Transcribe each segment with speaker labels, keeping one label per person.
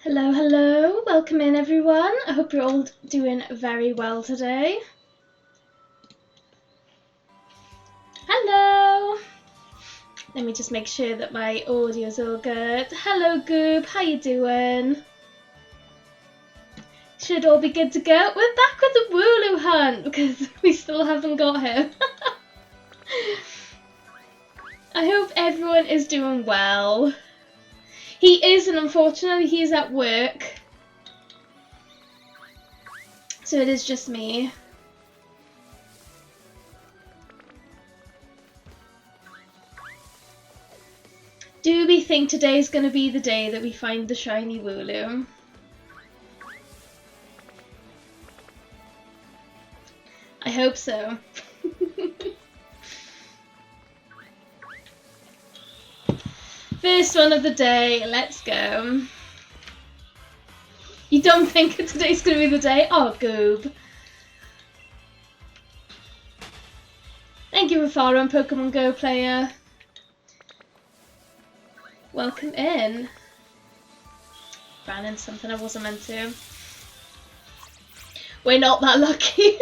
Speaker 1: Hello, hello, welcome in everyone. I hope you're all doing very well today. Hello! Let me just make sure that my audio is all good. Hello Goob, how you doing? Should all be good to go. We're back with the wooloo hunt because we still haven't got him. I hope everyone is doing well. He is, and unfortunately he is at work. So it is just me. Do we think today is going to be the day that we find the shiny wooloo? I hope so. First one of the day, let's go. You don't think today's going to be the day? Oh, Goob. Thank you for following Pokemon Go player. Welcome in. Ran into something I wasn't meant to. We're not that lucky.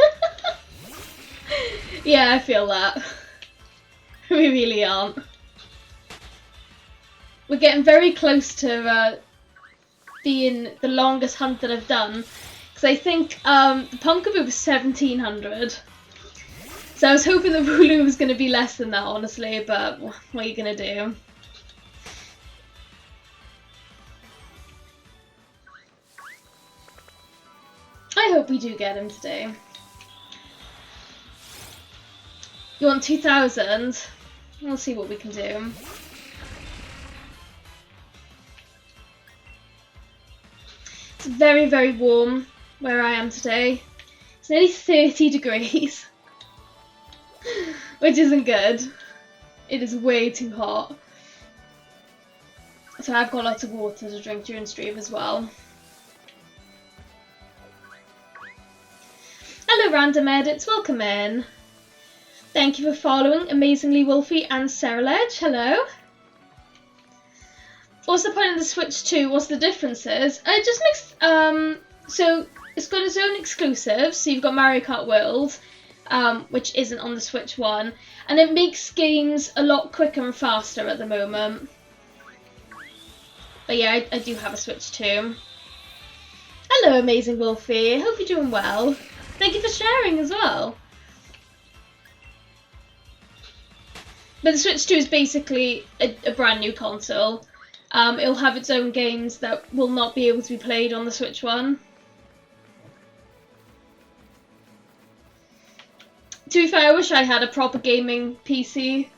Speaker 1: Yeah, I feel that. We really aren't. We're getting very close to being the longest hunt that I've done. Because I think the Pumpkaboo was 1700. So I was hoping the wooloo was going to be less than that, honestly. But what are you going to do? I hope we do get him today. You want 2000? We'll see what we can do. It's very, very warm where I am today. It's nearly 30 degrees, which isn't good. It is way too hot. So I've got lots of water to drink during stream as well. Hello random edits, welcome in. Thank you for following Amazingly Wolfie and Sarah Ledge, hello. What's the point of the Switch 2? What's the differences? It just makes, so it's got its own exclusives, so you've got Mario Kart World, which isn't on the Switch 1, and it makes games a lot quicker and faster at the moment. But yeah, I do have a Switch 2. Hello Amazing Wolfie, I hope you're doing well. Thank you for sharing as well. But the Switch 2 is basically a brand new console. It'll have its own games that will not be able to be played on the Switch 1. To be fair, I wish I had a proper gaming PC.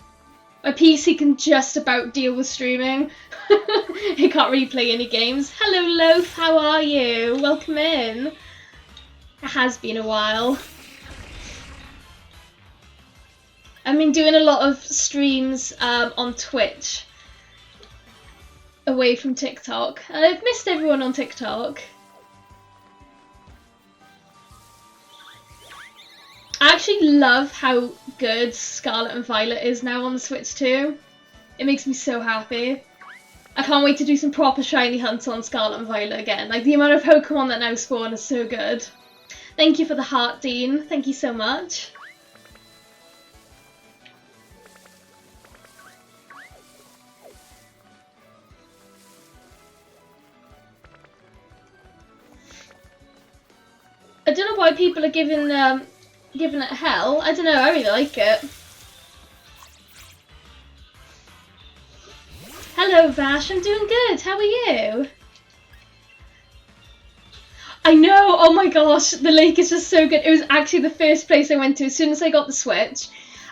Speaker 1: My PC can just about deal with streaming. It can't really play any games. Hello Loaf, how are you? Welcome in. It has been a while. I've been doing a lot of streams on Twitch. Away from TikTok, and I've missed everyone on TikTok. I actually love how good Scarlet and Violet is now on the Switch 2. It makes me so happy. I can't wait to do some proper shiny hunts on Scarlet and Violet again. Like, the amount of Pokemon that now spawn is so good. Thank you for the heart, Dean. Thank you so much. I don't know why people are giving it hell. I don't know, I really like it. Hello Vash, I'm doing good. How are you? I know, oh my gosh, the lake is just so good. It was actually the first place I went to as soon as I got the Switch.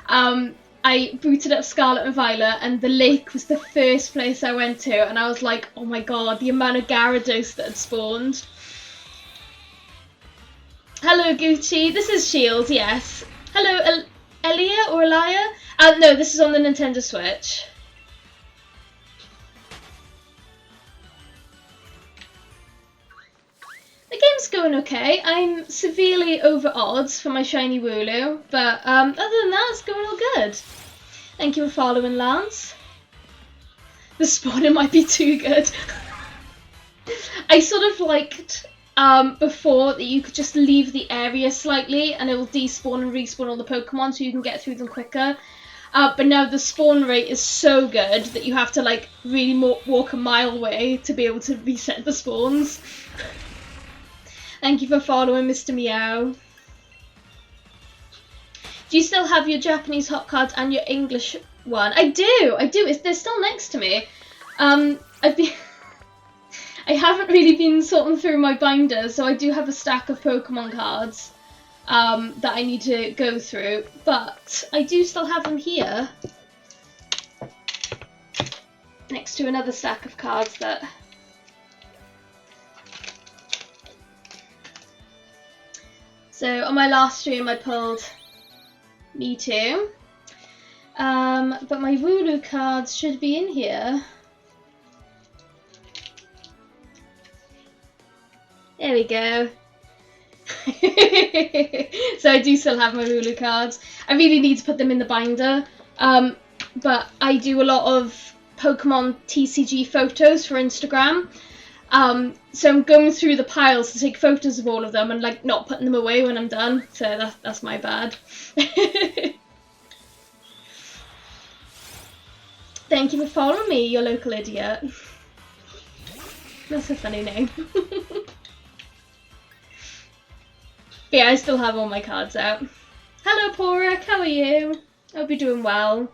Speaker 1: I booted up Scarlet and Violet and the lake was the first place I went to, and I was like, oh my god, the amount of Gyarados that had spawned. Hello Gucci, this is Shield, yes. Hello Elia or Elia? No, this is on the Nintendo Switch. The game's going okay. I'm severely over odds for my shiny wooloo, but other than that, it's going all good. Thank you for following, Lance. The spawning might be too good. I sort of liked before that you could just leave the area slightly and it will despawn and respawn all the Pokemon so you can get through them quicker. But now the spawn rate is so good that you have to like really walk a mile away to be able to reset the spawns. Thank you for following, Mr. Meow. Do you still have your Japanese hot cards and your English one? I do. They're still next to me. I haven't really been sorting through my binders, so I do have a stack of Pokemon cards that I need to go through, but I do still have them here next to another stack of cards that so on my last stream I pulled Me Too, but my wooloo cards should be in here. There we go. So I do still have my wooloo cards. I really need to put them in the binder, but I do a lot of Pokemon TCG photos for Instagram. So I'm going through the piles to take photos of all of them and like not putting them away when I'm done. So that's my bad. Thank you for following me, your local idiot. That's a funny name. But yeah, I still have all my cards out. Hello, Porek, how are you? I hope you're doing well.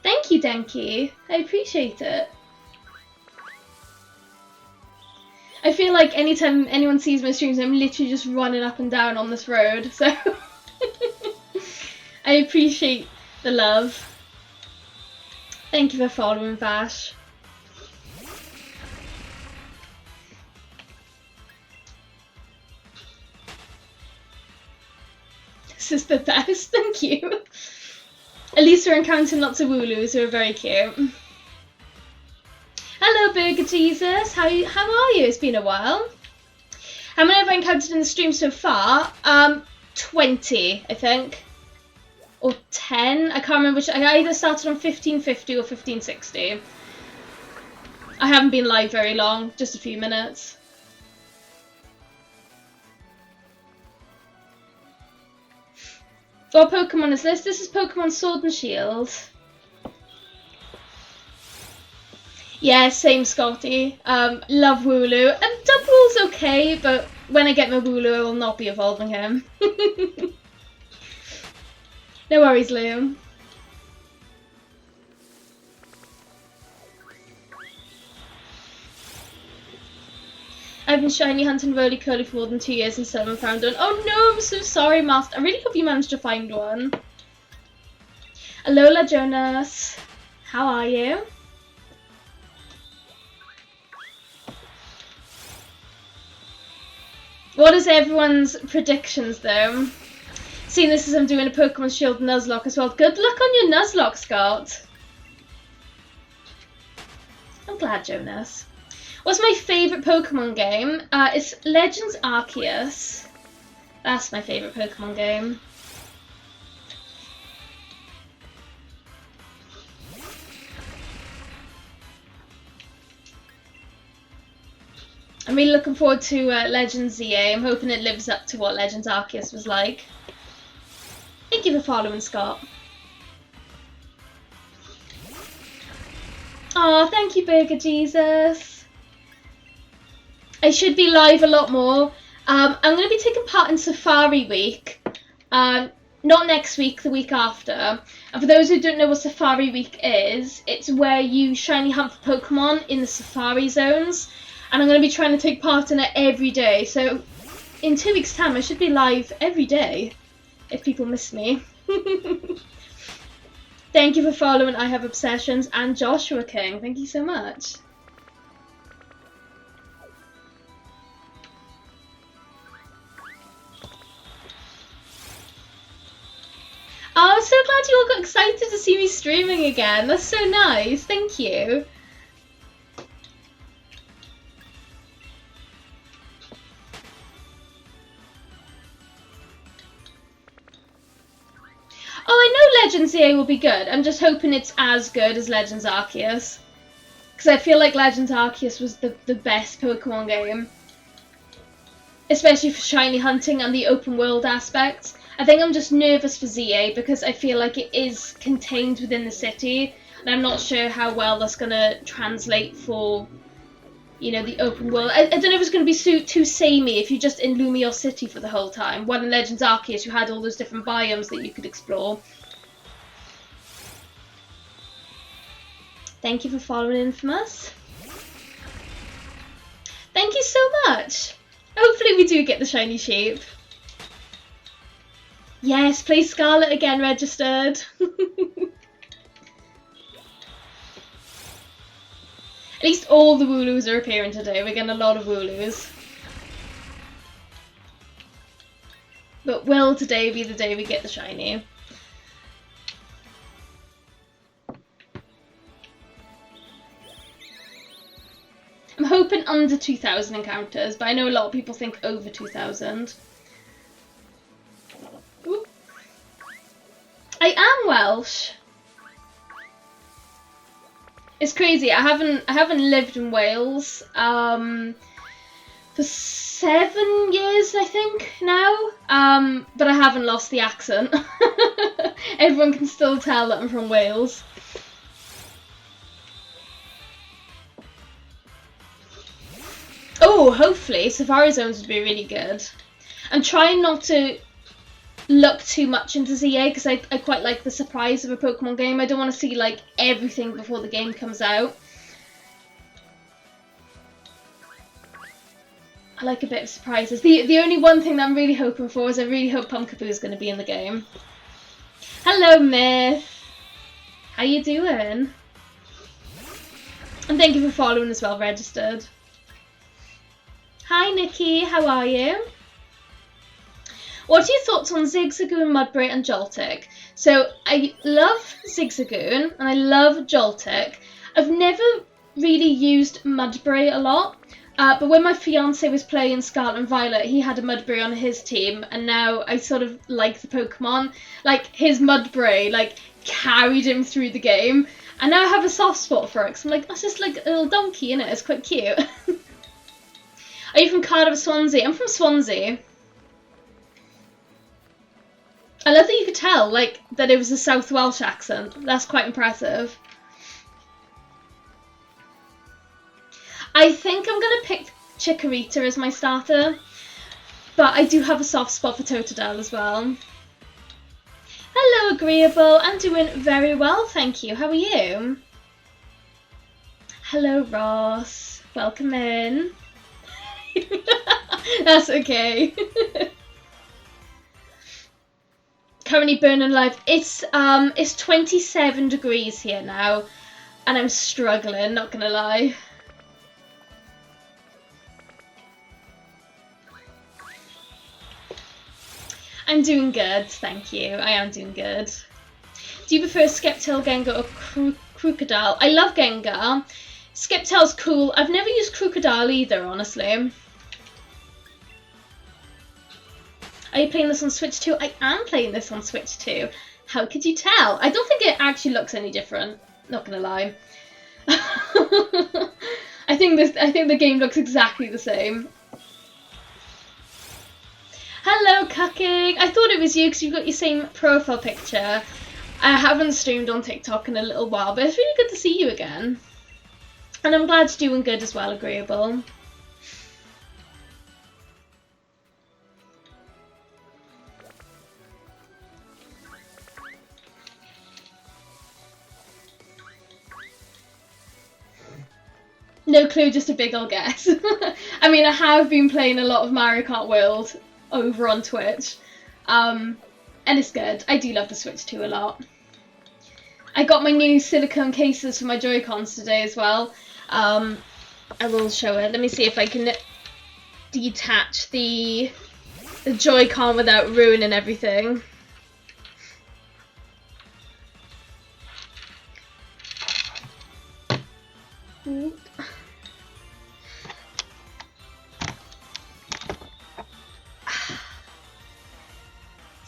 Speaker 1: Thank you, Denki. I appreciate it. I feel like anytime anyone sees my streams, I'm literally just running up and down on this road, so I appreciate the love. Thank you for following, Vash. This is the best, thank you. At least we're encountering lots of wooloos who are very cute. Hello, Burger Jesus. How are you? It's been a while. How many have I encountered in the stream so far? 20, I think. Or 10. I can't remember which. I either started on 1550 or 1560. I haven't been live very long, just a few minutes. What Pokemon is this? This is Pokemon Sword and Shield. Yeah, same Scotty. Love Wooloo. And Doubl's okay, but when I get my Wooloo, I will not be evolving him. No worries, Liam. I've been shiny hunting Roly Curly for more than 2 years and still haven't found one. Oh no, I'm so sorry, Master. I really hope you managed to find one. Alola, Jonas. How are you? What is everyone's predictions though? Seeing this as I'm doing a Pokemon Shield Nuzlocke as well. Good luck on your Nuzlocke, Scott. I'm glad, Jonas. What's my favourite Pokemon game? It's Legends Arceus. That's my favourite Pokemon game. I'm really looking forward to Legends ZA. I'm hoping it lives up to what Legends Arceus was like. Thank you for following, Scott. Oh, thank you, Burger Jesus. I should be live a lot more. I'm going to be taking part in Safari Week. Not next week, the week after. And for those who don't know what Safari Week is, it's where you shiny hunt for Pokemon in the Safari zones. And I'm going to be trying to take part in it every day. So in 2 weeks' time, I should be live every day if people miss me. Thank you for following I Have Obsessions and Joshua King. Thank you so much. Oh, I'm so glad you all got excited to see me streaming again. That's so nice. Thank you. Oh, I know Legends EA will be good. I'm just hoping it's as good as Legends Arceus. Because I feel like Legends Arceus was the best Pokemon game. Especially for shiny hunting and the open world aspect. I think I'm just nervous for ZA because I feel like it is contained within the city, and I'm not sure how well that's going to translate for, you know, the open world. I don't know if it's going to be too samey if you're just in Lumiose City for the whole time. While in Legends Arceus you had all those different biomes that you could explore. Thank you for following Infamous. Thank you so much. Hopefully we do get the shiny sheep. Yes, play Scarlet again, registered. At least all the wooloos are appearing today. We're getting a lot of wooloos. But will today be the day we get the shiny? I'm hoping under 2,000 encounters, but I know a lot of people think over 2,000. I am Welsh. It's crazy. I haven't lived in Wales for 7 years, I think now. But I haven't lost the accent. Everyone can still tell that I'm from Wales. Oh, hopefully Safari Zones would be really good. I'm trying not to look too much into ZA because I quite like the surprise of a Pokemon game. I don't want to see like everything before the game comes out. I like a bit of surprises. The only one thing that I'm really hoping for is I really hope Pumpkaboo is going to be in the game. Hello, Myth. How you doing? And thank you for following as well, registered. Hi, Nikki. How are you? What are your thoughts on Zigzagoon, Mudbray and Joltik? So I love Zigzagoon and I love Joltik. I've never really used Mudbray a lot, but when my fiance was playing Scarlet and Violet, he had a Mudbray on his team, and now I sort of like the Pokemon. Like, his Mudbray, like, carried him through the game, and now I have a soft spot for it, because I'm like, that's just like a little donkey, innit? It's quite cute. Are you from Cardiff, Swansea? I'm from Swansea. I love that you could tell, like, that it was a South Welsh accent. That's quite impressive. I think I'm going to pick Chikorita as my starter, but I do have a soft spot for Totodile as well. Hello, Agreeable. I'm doing very well, thank you. How are you? Hello, Ross. Welcome in. That's okay. Currently burning alive. It's 27 degrees here now, and I'm struggling, not gonna lie. I'm doing good, thank you. I am doing good. Do you prefer Sceptile, Gengar, or Crocodile? I love Gengar. Sceptile's cool. I've never used Crocodile either, honestly. Are you playing this on Switch 2? I am playing this on Switch 2. How could you tell? I don't think it actually looks any different. Not gonna lie. I think the game looks exactly the same. Hello, Cucking. I thought it was you because you've got your same profile picture. I haven't streamed on TikTok in a little while, but it's really good to see you again. And I'm glad you're doing good as well, Agreeable. No clue, just a big ol' guess. I mean, I have been playing a lot of Mario Kart World over on Twitch, and it's good. I do love the Switch 2 a lot. I got my new silicone cases for my Joy-Cons today as well. I will show it. Let me see if I can detach the Joy-Con without ruining everything. Oop.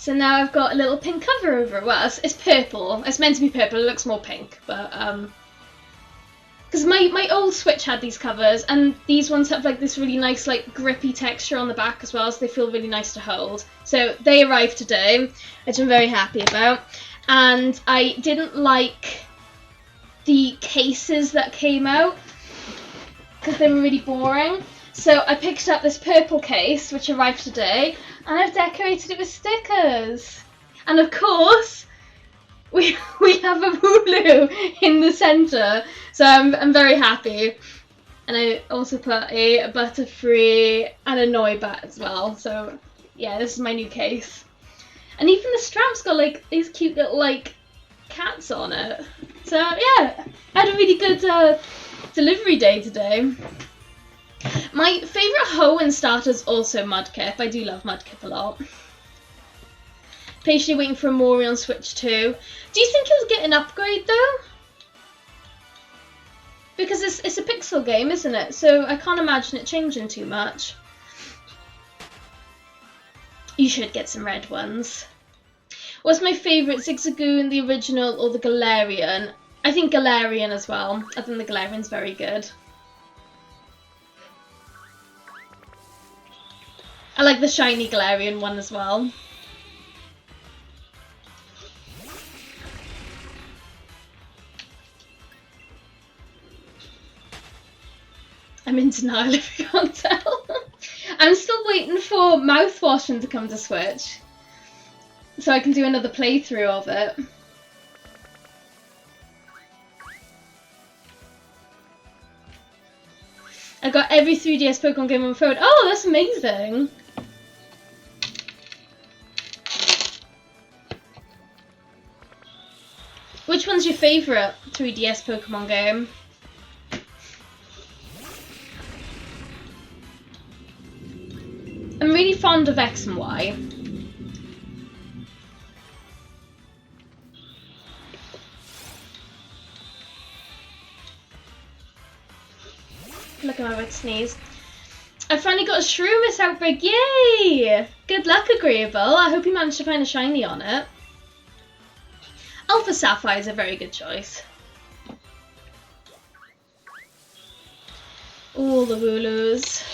Speaker 1: So now I've got a little pink cover over it. Well, it's purple. It's meant to be purple. It looks more pink, but because my old Switch had these covers, and these ones have like this really nice like grippy texture on the back as well, so they feel really nice to hold. So they arrived today, which I'm very happy about. And I didn't like the cases that came out because they were really boring. So I picked up this purple case, which arrived today, and I've decorated it with stickers. And of course, we have a wooloo in the centre, so I'm very happy. And I also put a Butterfree and a Noibat as well. So yeah, this is my new case. And even the strap's got like these cute little like cats on it. So yeah, I had a really good delivery day today. My favourite Hoenn starter is also Mudkip. I do love Mudkip a lot. Patiently waiting for a Mori on Switch 2. Do you think it'll get an upgrade though? Because it's a pixel game, isn't it? So I can't imagine it changing too much. You should get some red ones. What's my favourite, Zigzagoon, the original, or the Galarian? I think Galarian as well. I think the Galarian's very good. I like the shiny Galarian one as well. I'm in denial if you can't tell. I'm still waiting for mouthwashing to come to Switch, so I can do another playthrough of it. I got every 3DS Pokemon game on my phone. Oh, that's amazing! Which one's your favourite 3DS Pokemon game? I'm really fond of X and Y. Look at my wet sneeze. I finally got a Shroom this outbreak. Yay! Good luck, Agreeable. I hope you managed to find a shiny on it. Alpha Sapphire is a very good choice. All the wooloos.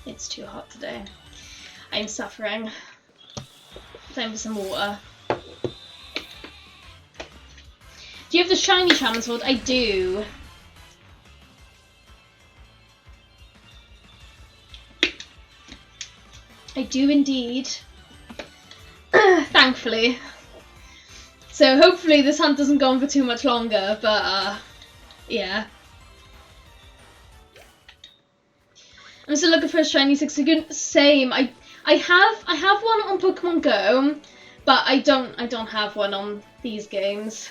Speaker 1: It's too hot today. I'm suffering. Time for some water. Do you have the shiny Charizard? I do. I do indeed. Thankfully. So hopefully this hunt doesn't go on for too much longer, but yeah. I'm still looking for a shiny Zigzagoon. Same. I have one on Pokemon Go, but I don't have one on these games.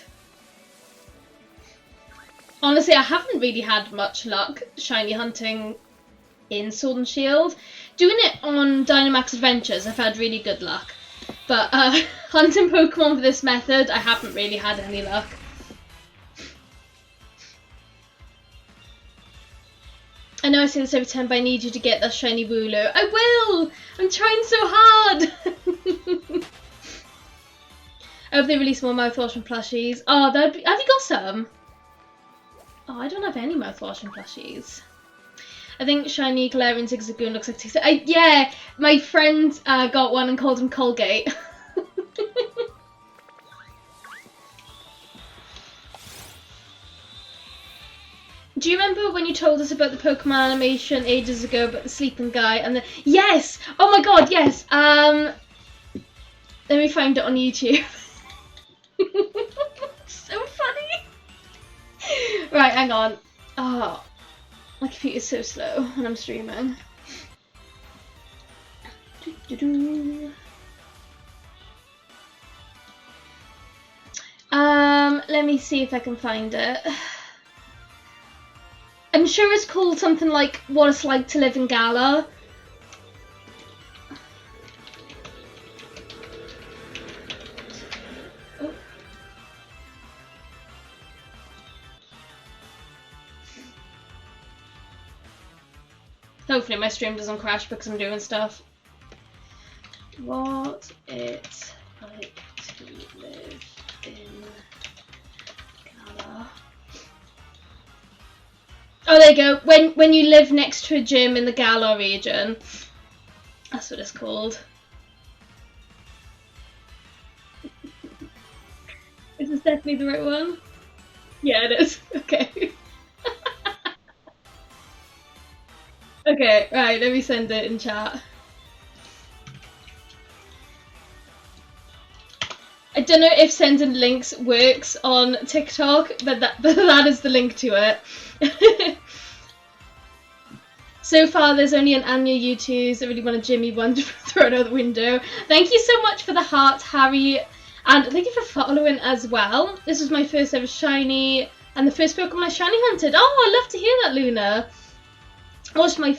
Speaker 1: Honestly, I haven't really had much luck shiny hunting in Sword and Shield. Doing it on Dynamax Adventures, I've had really good luck. But hunting Pokemon for this method, I haven't really had any luck. I know I say this every time, but I need you to get that shiny wooloo. I will! I'm trying so hard! I hope they release more mouthwash and plushies. Oh, that'd be... Have you got some? Oh, I don't have any mouthwash and plushies. I think shiny Galarian Zigzagoon looks like yeah, my friend got one and called him Colgate. Do you remember when you told us about the Pokemon animation ages ago about the sleeping guy and the... Yes! Oh my god, yes! Let me find it on YouTube. So funny! Right, hang on. Oh, my computer's so slow when I'm streaming. Let me see if I can find it. I'm sure it's called something like What It's Like to Live in Galar. Oh. Hopefully my stream doesn't crash because I'm doing stuff. What it's like to live in Gala. Oh, there you go. When you live next to a gym in the Gala region. That's what it's called. Is this definitely the right one? Yeah, it is. Okay. Okay, right, let me send it in chat. I don't know if sending links works on TikTok, but that is the link to it. So far, there's only an Anya U2s. I really want a Jimmy one to throw it out the window. Thank you so much for the heart, Harry, and thank you for following as well. This was my first ever shiny, and the first Pokemon I shiny hunted. Oh, I love to hear that, Luna. What's my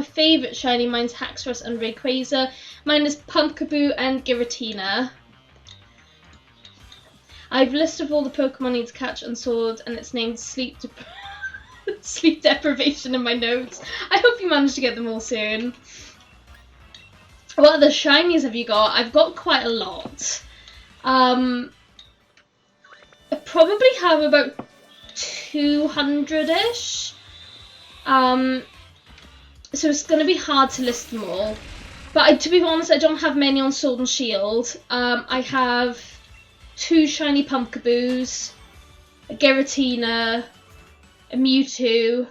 Speaker 1: favourite shiny? Mine's Haxorus and Rayquaza. Mine is Pumpkaboo and Giratina. I've listed all the Pokemon I need to catch and sword, and it's named Sleep Deprivation in my notes. I hope you manage to get them all soon. What other shinies have you got? I've got quite a lot. I probably have about 200-ish. So it's going to be hard to list them all. But to be honest, I don't have many on Sword and Shield. I have 2 shiny Pumpkaboos, a Giratina, a Mewtwo,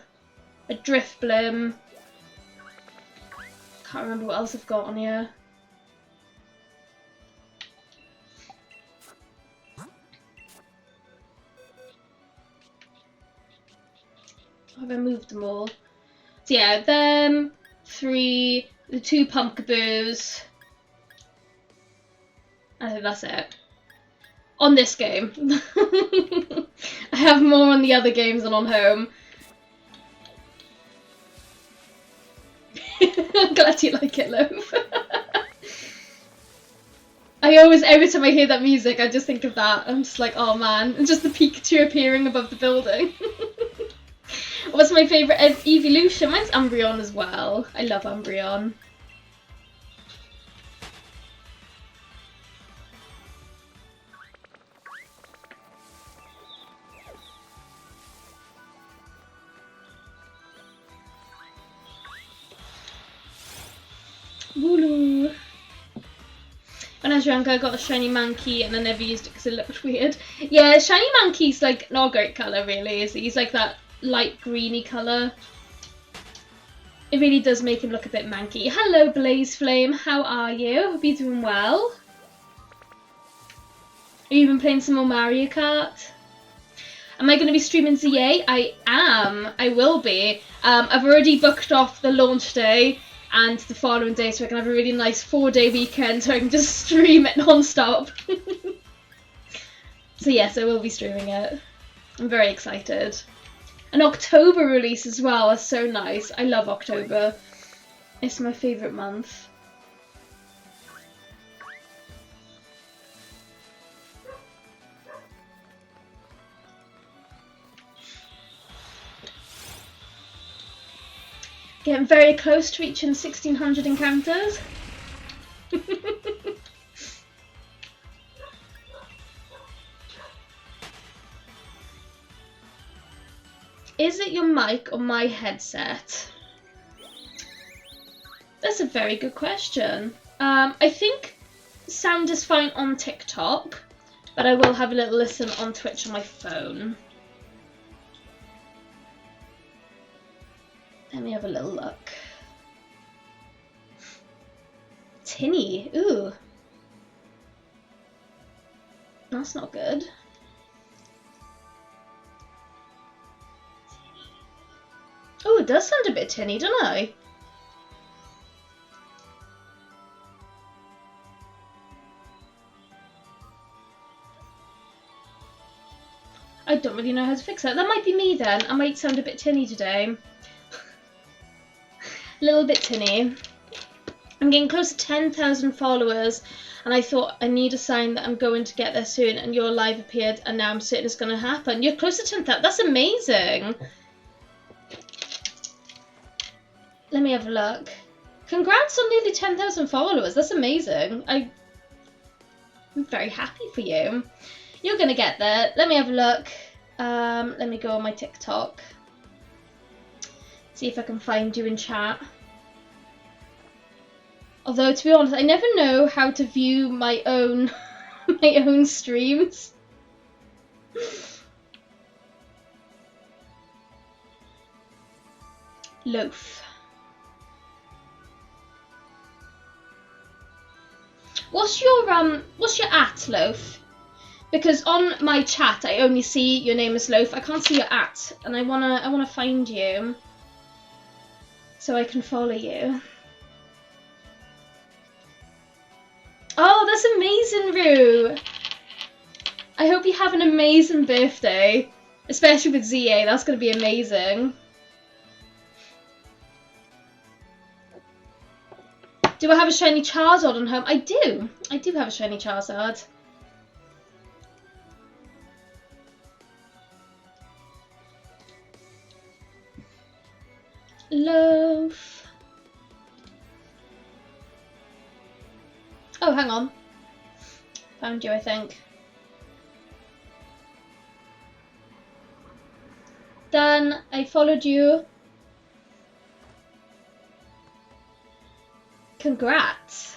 Speaker 1: a Drifblim. Can't remember what else I've got on here. Have I moved them all? So yeah, them, 3, the 2 Pumpkaboos. I think that's it. On this game. I have more on the other games than on home. I'm glad you like it, love. Every time I hear that music, I just think of that. I'm just like, oh man, and just the Pikachu appearing above the building. What's my favourite evolution? Mine's Umbreon as well. I love Umbreon. Wooloo. When I was younger, I got a shiny Mankey and I never used it because it looked weird. Yeah, shiny Mankey's like not a great colour really, is he? He's like that light greeny colour. It really does make him look a bit manky. Hello Blaze Flame, how are you? Hope you're doing well. Are you even playing some more Mario Kart? Am I going to be streaming ZA? I am. I will be. I've already booked off the launch day and the following day so I can have a really nice 4-day weekend so I can just stream it non-stop. So yes, I will be streaming it. I'm very excited. An October release as well, that's so nice. I love October. It's my favourite month. Getting very close to reaching 1600 encounters. Is it your mic or my headset? That's a very good question. I think sound is fine on TikTok, but I will have a little listen on Twitch on my phone. Let me have a little look. Tinny, ooh. That's not good. Oh, it does sound a bit tinny, don't I? I don't really know how to fix that. That might be me then. I might sound a bit tinny today. A little bit tinny. I'm getting close to 10,000 followers and I thought I need a sign that I'm going to get there soon and your live appeared and now I'm certain it's going to happen. You're close to 10,000. That's amazing. Let me have a look. Congrats on nearly 10,000 followers. That's amazing. I'm very happy for you. You're going to get there. Let me have a look. Let me go on my TikTok. See if I can find you in chat. Although, to be honest, I never know how to view my own my own streams. Loaf. What's your at, Loaf? Because on my chat I only see your name as Loaf. I can't see your at, and I wanna find you so I can follow you. Oh, that's amazing, Rue. I hope you have an amazing birthday, especially with ZA. That's gonna be amazing. Do I have a shiny Charizard on home? I do. I do have a shiny Charizard. Loaf. Oh, hang on. Found you, I think. Done. I followed you. Congrats.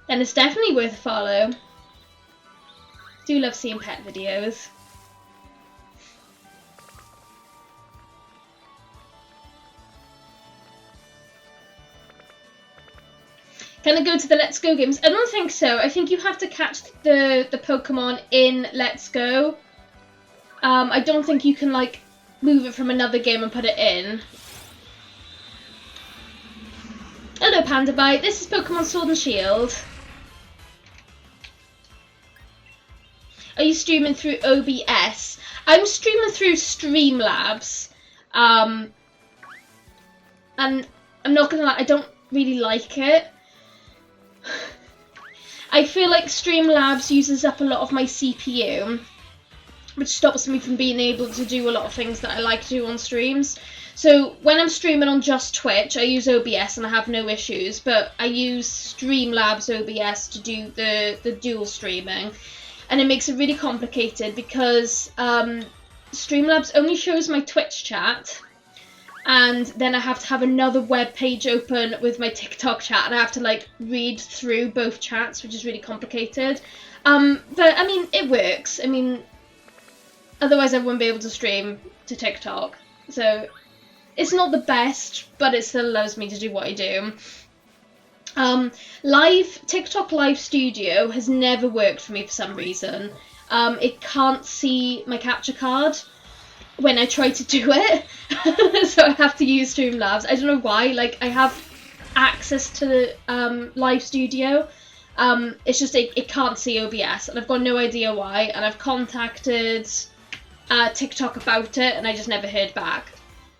Speaker 1: Then it's definitely worth a follow. Do love seeing pet videos. Can I go to the Let's Go games? I don't think so. I think you have to catch the Pokemon in Let's Go. I don't think you can like move it from another game and put it in. Hello Panda Bite, this is Pokemon Sword and Shield. Are you streaming through OBS? I'm streaming through Streamlabs. And I'm not gonna lie, I don't really like it. I feel like Streamlabs uses up a lot of my CPU, which stops me from being able to do a lot of things that I like to do on streams. So when I'm streaming on just Twitch, I use OBS and I have no issues, but I use Streamlabs OBS to do the dual streaming, and it makes it really complicated because Streamlabs only shows my Twitch chat, and then I have to have another web page open with my TikTok chat, and I have to like read through both chats, which is really complicated. But I mean, it works. I mean, otherwise I wouldn't be able to stream to TikTok. So it's not the best, but it still allows me to do what I do. TikTok Live Studio has never worked for me for some reason. It can't see my capture card when I try to do it, so I have to use Streamlabs. I don't know why. Like, I have access to the Live Studio. It's just it can't see OBS, and I've got no idea why. And I've contacted TikTok about it, and I just never heard back.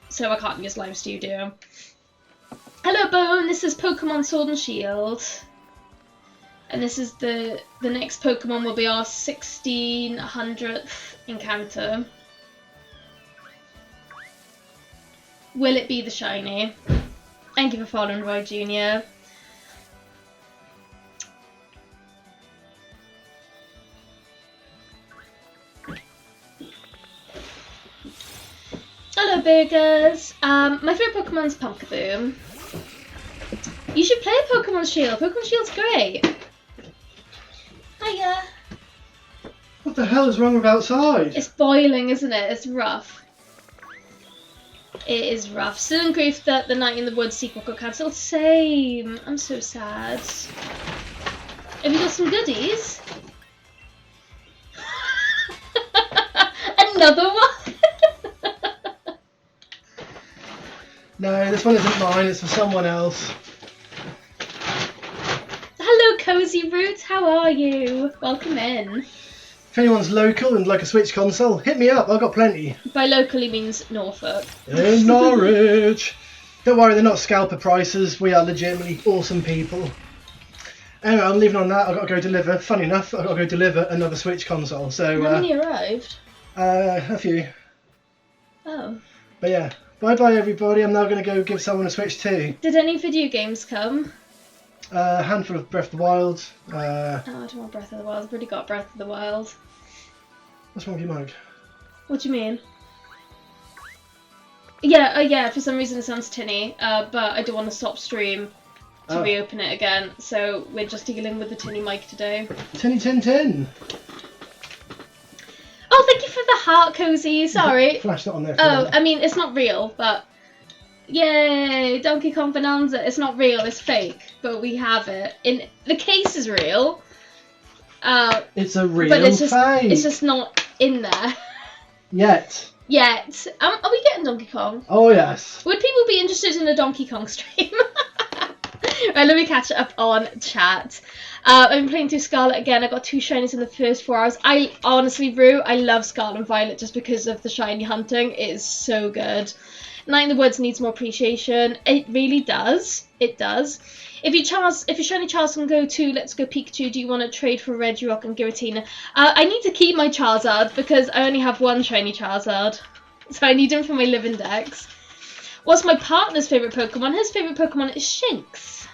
Speaker 1: So I can't use Live Studio. Hello, Bone. This is Pokemon Sword and Shield, and this is the next Pokemon will be our 1600th encounter. Will it be the shiny? Thank you for following, Roy Jr. Hello, Burgers. My favourite Pokemon's Pumpkaboo. You should play Pokemon Shield. Pokemon Shield's great. Hiya.
Speaker 2: What the hell is wrong with outside?
Speaker 1: It's boiling, isn't it? It's rough. It is rough. Still in grief that the Night in the Woods sequel got cancelled. Same. I'm so sad. Have you got some goodies? Another one?
Speaker 2: No, this one isn't mine. It's for someone else.
Speaker 1: Hello, Cozy Roots. How are you? Welcome in.
Speaker 2: If anyone's local and like a Switch console, hit me up. I've got plenty.
Speaker 1: By locally means Norfolk.
Speaker 2: In Norwich. Don't worry, they're not scalper prices. We are legitimately awesome people. Anyway, I'm leaving on that. I've got to go deliver. Funny enough, I've got to go deliver another Switch console. So
Speaker 1: How many arrived?
Speaker 2: a few.
Speaker 1: Oh.
Speaker 2: But yeah, bye bye everybody. I'm now going to go give someone a Switch 2.
Speaker 1: Did any video games come?
Speaker 2: A handful of Breath of the Wild.
Speaker 1: Oh, I don't want Breath of the Wild. I've already got Breath of the Wild.
Speaker 2: What's wrong with your mug?
Speaker 1: What do you mean? Yeah, yeah, for some reason it sounds tinny, but I don't want to stop stream to reopen it again, so we're just dealing with the tinny mic today.
Speaker 2: Tinny tin tin!
Speaker 1: Oh, thank you for the heart, Cozy, sorry.
Speaker 2: Flash that on there.
Speaker 1: Oh, I mean, it's not real, but... Yay! Donkey Kong Bonanza, it's not real, it's fake, but we have it. The case is real.
Speaker 2: It's a real
Speaker 1: but it's
Speaker 2: fake!
Speaker 1: just not in there.
Speaker 2: Yet.
Speaker 1: Are we getting Donkey Kong?
Speaker 2: Oh yes.
Speaker 1: Would people be interested in a Donkey Kong stream? Right, let me catch up on chat. I've been playing through Scarlet again. I got 2 shinies in the first 4 hours. I honestly, Rue, I love Scarlet and Violet just because of the shiny hunting. It is so good. Night in the Woods needs more appreciation. It really does. It does. If your shiny Charles can go to Let's Go Pikachu, do you want to trade for Regirock and Giratina? I need to keep my Charizard because I only have 1 shiny Charizard. So I need him for my Live Index. What's my partner's favourite Pokemon? His favourite Pokemon is Shinx.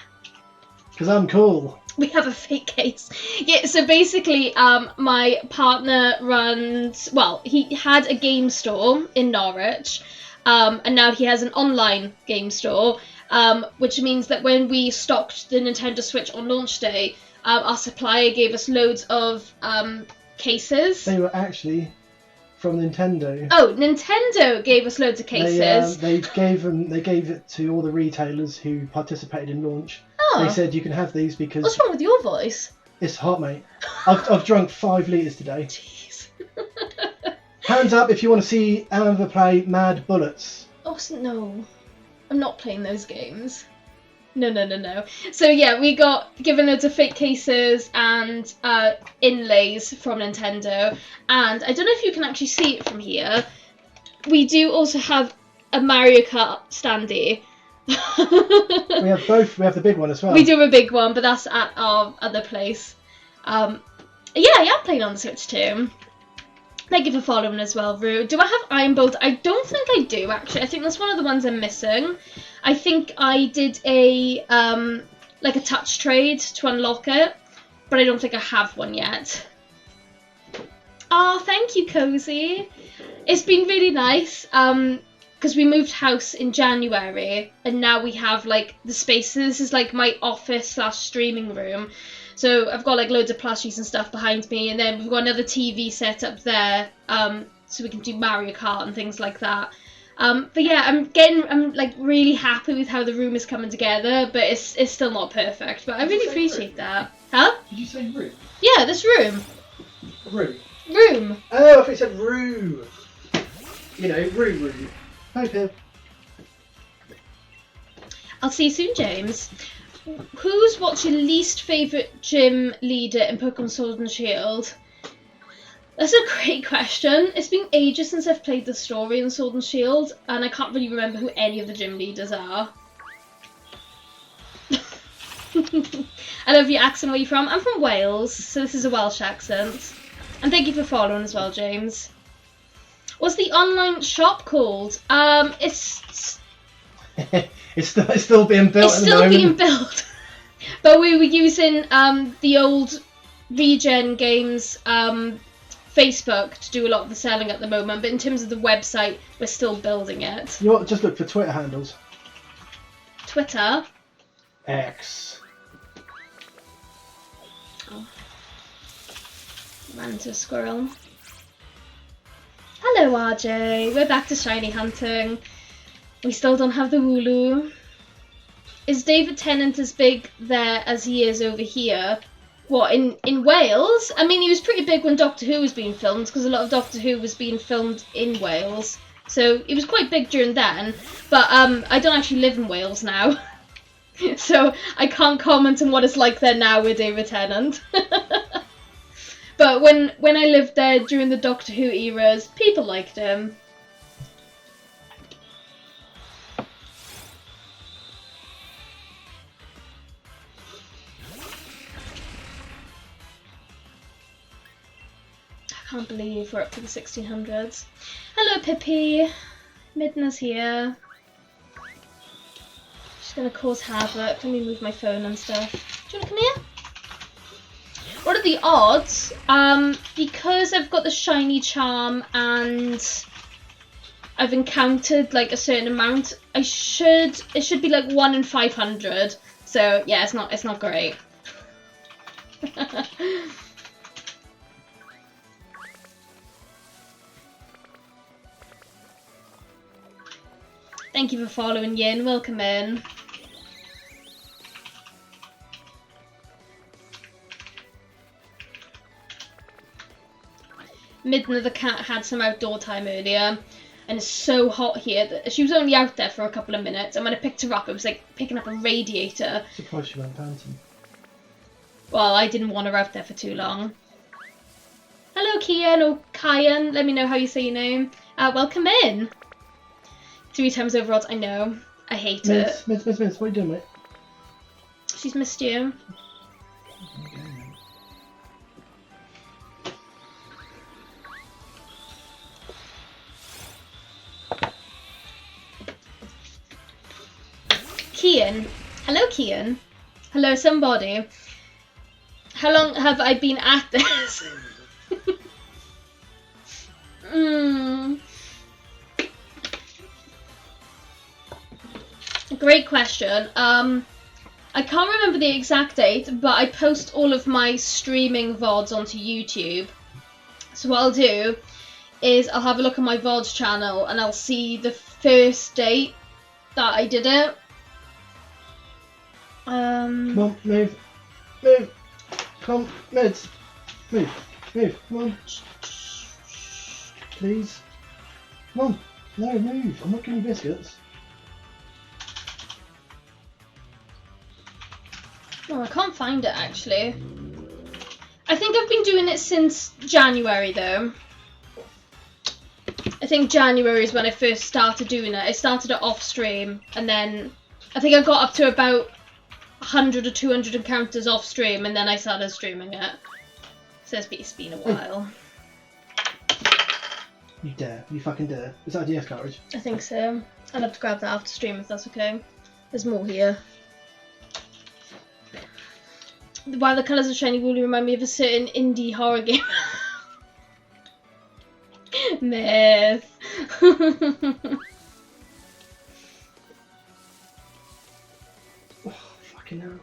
Speaker 2: Because I'm cool.
Speaker 1: We have a fake case. Yeah, so basically, my partner runs... Well, he had a game store in Norwich. And now he has an online game store. Which means that when we stocked the Nintendo Switch on launch day, our supplier gave us loads of cases.
Speaker 2: They were actually from Nintendo.
Speaker 1: Oh, Nintendo gave us loads of cases.
Speaker 2: They gave it to all the retailers who participated in launch.
Speaker 1: Oh.
Speaker 2: They said you can have these because...
Speaker 1: What's wrong with your voice?
Speaker 2: It's hot, mate. I've drunk 5 litres today.
Speaker 1: Jeez.
Speaker 2: Hands up if you want to see Amber play Mad Bullets.
Speaker 1: Oh, no. I'm not playing those games. No. So yeah, we got given loads of fake cases and inlays from Nintendo. And I don't know if you can actually see it from here. We do also have a Mario Kart standee.
Speaker 2: We have both. We have the big one as well.
Speaker 1: We do have a big one, but that's at our other place. Yeah, I am playing on the Switch too. Thank you for following as well, Rue. Do I have Iron Bolt? I don't think I do, actually. I think that's one of the ones I'm missing. I think I did a touch trade to unlock it, but I don't think I have one yet. Oh, thank you, Cozy. It's been really nice, because we moved house in January, and now we have, the space. So this is, my office/streaming room. So I've got loads of plushies and stuff behind me, and then we've got another TV set up there, so we can do Mario Kart and things like that. But yeah, I'm really happy with how the room is coming together, but it's still not perfect. But I really appreciate that. Huh?
Speaker 2: Did you say room?
Speaker 1: Yeah, this room.
Speaker 2: Room.
Speaker 1: Room.
Speaker 2: Oh, I thought you said room. You know, room. Hi, Pip.
Speaker 1: I'll see you soon, James. What's your least favourite gym leader in Pokemon Sword and Shield? That's a great question. It's been ages since I've played the story in Sword and Shield, and I can't really remember who any of the gym leaders are. I love your accent. Where are you from? I'm from Wales, so this is a Welsh accent. And thank you for following as well, James. What's the online shop called? It's
Speaker 2: still being built.
Speaker 1: It's still being built, but we were using the old Regen Games Facebook to do a lot of the selling at the moment. But in terms of the website, we're still building it.
Speaker 2: You know, just look for Twitter handles.
Speaker 1: Twitter.
Speaker 2: X.
Speaker 1: Oh. Ran into a squirrel. Hello, RJ. We're back to shiny hunting. We still don't have the wooloo. Is David Tennant as big there as he is over here? What, in Wales? I mean, he was pretty big when Doctor Who was being filmed, because a lot of Doctor Who was being filmed in Wales. So he was quite big during then. But I don't actually live in Wales now. So I can't comment on what it's like there now with David Tennant. But when I lived there during the Doctor Who eras, people liked him. I can't believe we're up to the 1600s. Hello, Pippi. Midna's here. She's gonna cause havoc. Let me move my phone and stuff. Do you wanna come here? What are the odds? Because I've got the shiny charm and I've encountered like a certain amount, it should be like 1 in 500. So yeah, it's not great. Thank you for following, Yin. Welcome in. Midna the cat had some outdoor time earlier, and it's so hot here that she was only out there for a couple of minutes, and when I picked her up, it was like picking up a radiator.
Speaker 2: Surprised she went panting.
Speaker 1: Well, I didn't want her out there for too long. Hello, Kian or Kyan. Let me know how you say your name. Welcome in. 3 times over odds. I know. I hate it.
Speaker 2: Miss, what are you doing, mate?
Speaker 1: She's missed you. Kian. Hello, Kian. Hello, somebody. How long have I been at this? Great question. I can't remember the exact date, but I post all of my streaming VODs onto YouTube. So what I'll do is I'll have a look at my VODs channel and I'll see the first date that I did it.
Speaker 2: Come on, move. Move. Come on, Mids. Move. Come on. Please. Come on. No, move. I'm not giving you biscuits.
Speaker 1: Oh, I can't find it actually. I think I've been doing it since January though. I think January is when I first started doing it. I started it off stream and then I think I got up to about 100 or 200 encounters off stream and then I started streaming it. So it's been a while.
Speaker 2: You dare. You fucking dare. Is that a DS cartridge?
Speaker 1: I think so. I'll have to grab that after stream if that's okay. There's more here. Wow, the colours of shiny wooloo remind me of a certain indie horror game. Myth.
Speaker 2: Oh, fucking hell.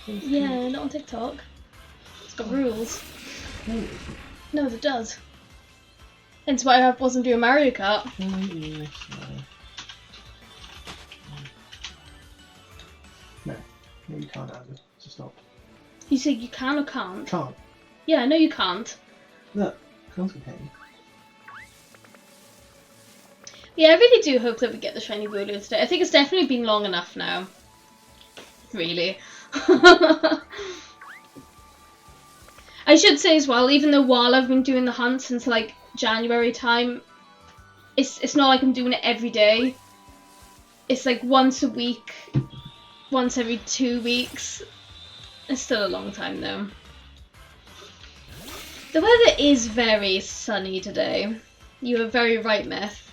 Speaker 1: Yeah, not on TikTok. It's got rules.
Speaker 2: No, it isn't.
Speaker 1: No, it does. Hence why I wasn't doing Mario Kart.
Speaker 2: No, you can't have it. So stop.
Speaker 1: You said you can or can't?
Speaker 2: Can't.
Speaker 1: Yeah, I know you can't.
Speaker 2: Look, can't contain.
Speaker 1: Yeah, I really do hope that we get the shiny wooloo today. I think it's definitely been long enough now. Really. I should say as well, even though while I've been doing the hunt since like January time, it's not like I'm doing it every day. It's like once a week, once every 2 weeks. It's still a long time though. The weather is very sunny today. You are very right, Myth.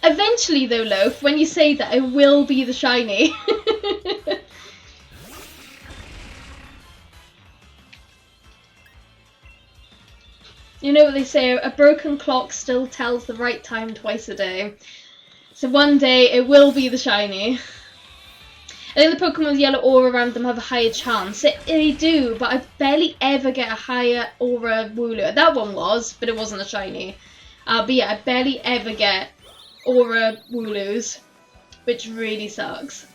Speaker 1: Eventually though, Loaf, when you say that, I will be the shiny. You know what they say, a broken clock still tells the right time twice a day. So one day it will be the shiny. I think the Pokemon with yellow aura around them have a higher chance. They do, but I barely ever get a higher aura wooloo. That one was, but it wasn't a shiny. But yeah, I barely ever get aura wooloos, which really sucks.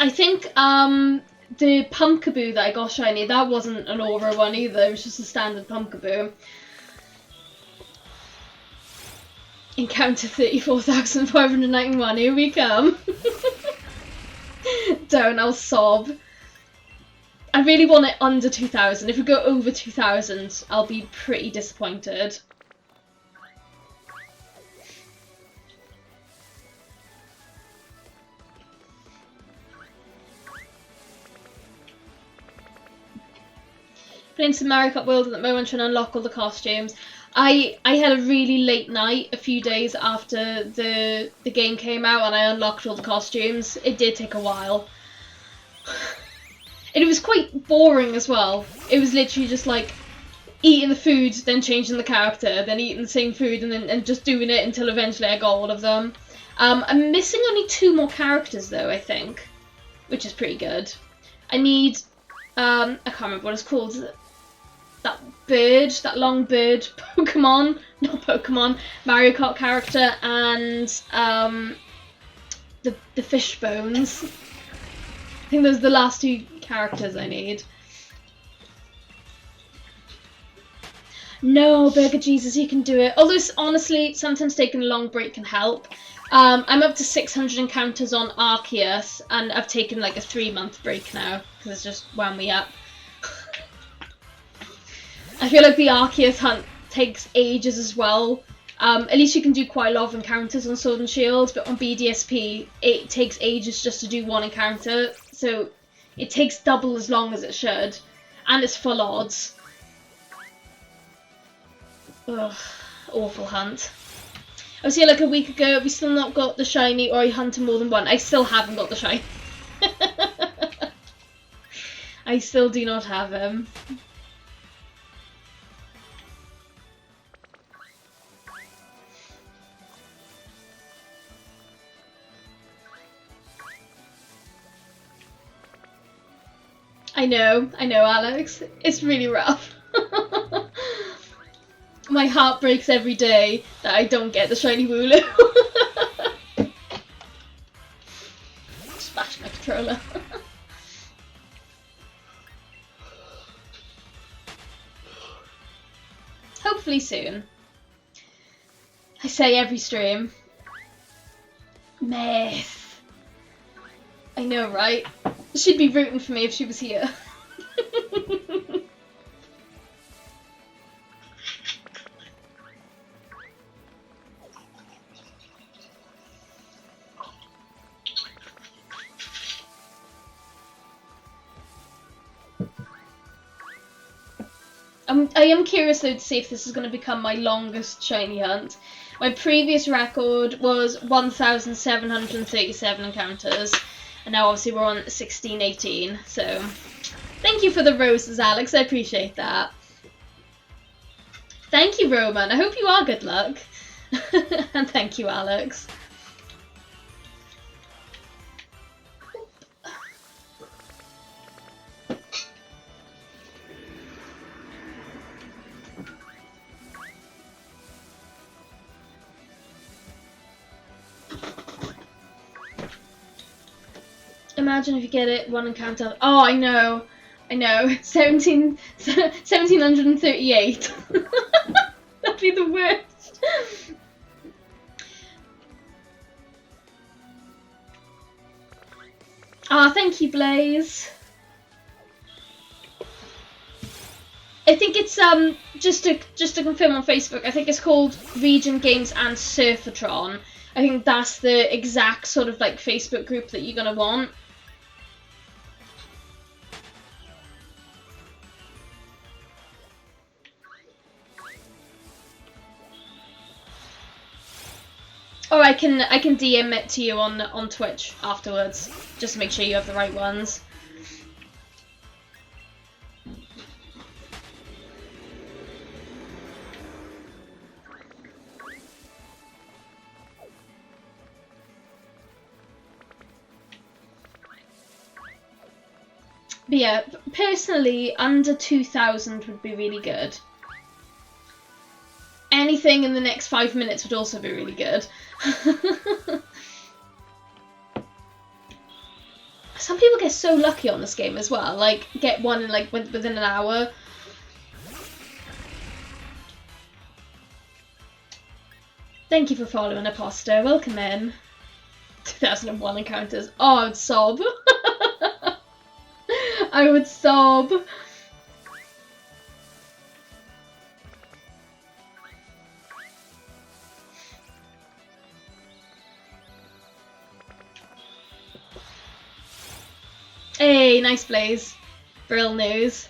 Speaker 1: I think the Pumpkaboo that I got shiny, that wasn't an aura one either, it was just a standard Pumpkaboo. Encounter 34,591, here we come. Don't, I'll sob. I really want it under 2,000. If we go over 2,000, I'll be pretty disappointed. Playing some Mario Kart World at the moment, trying to unlock all the costumes. I had a really late night a few days after the game came out, and I unlocked all the costumes. It did take a while. And it was quite boring as well. It was literally just like eating the food, then changing the character, then eating the same food, and just doing it until eventually I got all of them. I'm missing only 2 more characters though, I think, which is pretty good. I need, I can't remember what it's called. That bird, that long bird Pokemon, not Pokemon, Mario Kart character, and the fish bones. I think those are the last 2 characters I need. No, Burger Jesus, you can do it. Although, honestly, sometimes taking a long break can help. I'm up to 600 encounters on Arceus, and I've taken like a 3-month break now, because it's just wound me up. I feel like the Arceus hunt takes ages as well. At least you can do quite a lot of encounters on Sword and Shield, but on BDSP, it takes ages just to do 1 encounter, so it takes double as long as it should, and it's full odds. Ugh, awful hunt. I was here like a week ago, we still not got the shiny, or I hunted more than 1. I still haven't got the shiny. I still do not have him. I know, Alex. It's really rough. My heart breaks every day that I don't get the shiny wooloo. Smash my controller. Hopefully soon. I say every stream. Myth. I know, right? She'd be rooting for me if she was here. I am curious though to see if this is going to become my longest shiny hunt. My previous record was 1,737 encounters, and now obviously we're on 1618, so thank you for the roses, Alex, I appreciate that. Thank you, Roman, I hope you are good luck. And thank you, Alex. Imagine if you get it 1 encounter. Oh, I know. 1738. That'd be the worst. Thank you, Blaze. I think it's just to confirm on Facebook, I think it's called Region Games and Surfatron. I think that's the exact sort of like Facebook group that you're gonna want. Or I can DM it to you on Twitch afterwards, just to make sure you have the right ones. But yeah, personally, under 2,000 would be really good. Anything in the next 5 minutes would also be really good. Some people get so lucky on this game as well, like get one in like within an hour. Thank you for following, Aposto. Welcome in. 2001 encounters. Oh, I would sob. I would sob. Hey, nice Blaze. Brill news.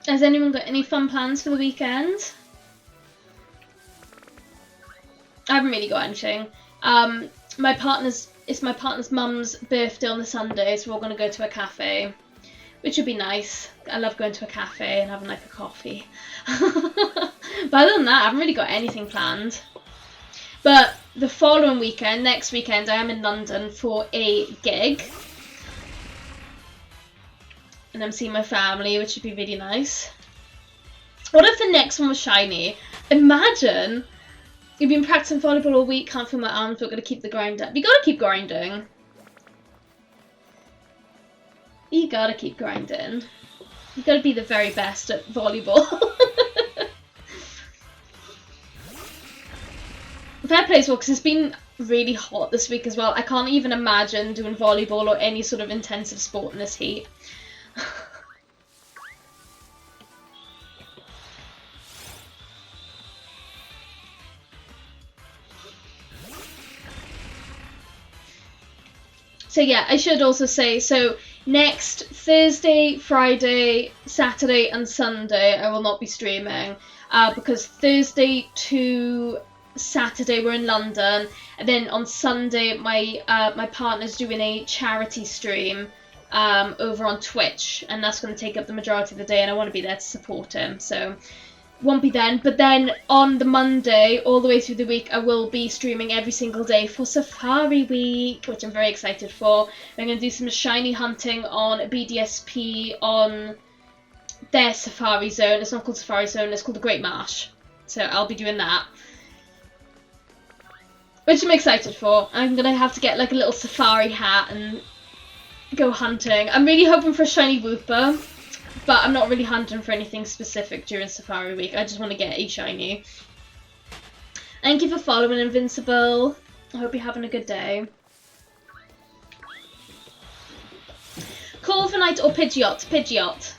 Speaker 1: Has anyone got any fun plans for the weekend? I haven't really got anything. It's my partner's mum's birthday on the Sunday, so we're going to go to a cafe, which would be nice. I love going to a cafe and having like a coffee. But other than that, I haven't really got anything planned. But the following weekend, next weekend, I am in London for a gig. And I'm seeing my family, which would be really nice. What if the next one was shiny? Imagine you've been practicing volleyball all week, can't feel my arms, but got to keep the grind up. You got to keep grinding. You got to keep grinding. You got to be the very best at volleyball. Fair play as well, because it's been really hot this week as well. I can't even imagine doing volleyball or any sort of intensive sport in this heat. So yeah, I should also say, so next Thursday, Friday, Saturday and Sunday I will not be streaming because Thursday to Saturday we're in London, and then on Sunday my partner's doing a charity stream over on Twitch, and that's going to take up the majority of the day, and I want to be there to support him, so won't be then. But then on the Monday all the way through the week I will be streaming every single day for Safari Week, which I'm very excited for. I'm going to do some shiny hunting on BDSP on their Safari Zone. It's not called Safari Zone, it's called the Great Marsh, so I'll be doing that, which I'm excited for. I'm going to have to get like a little safari hat and go hunting. I'm really hoping for a shiny Wooper, but I'm not really hunting for anything specific during Safari Week. I just want to get a shiny. Thank you for following, Invincible. I hope you're having a good day. Corviknight or Pidgeot? Pidgeot.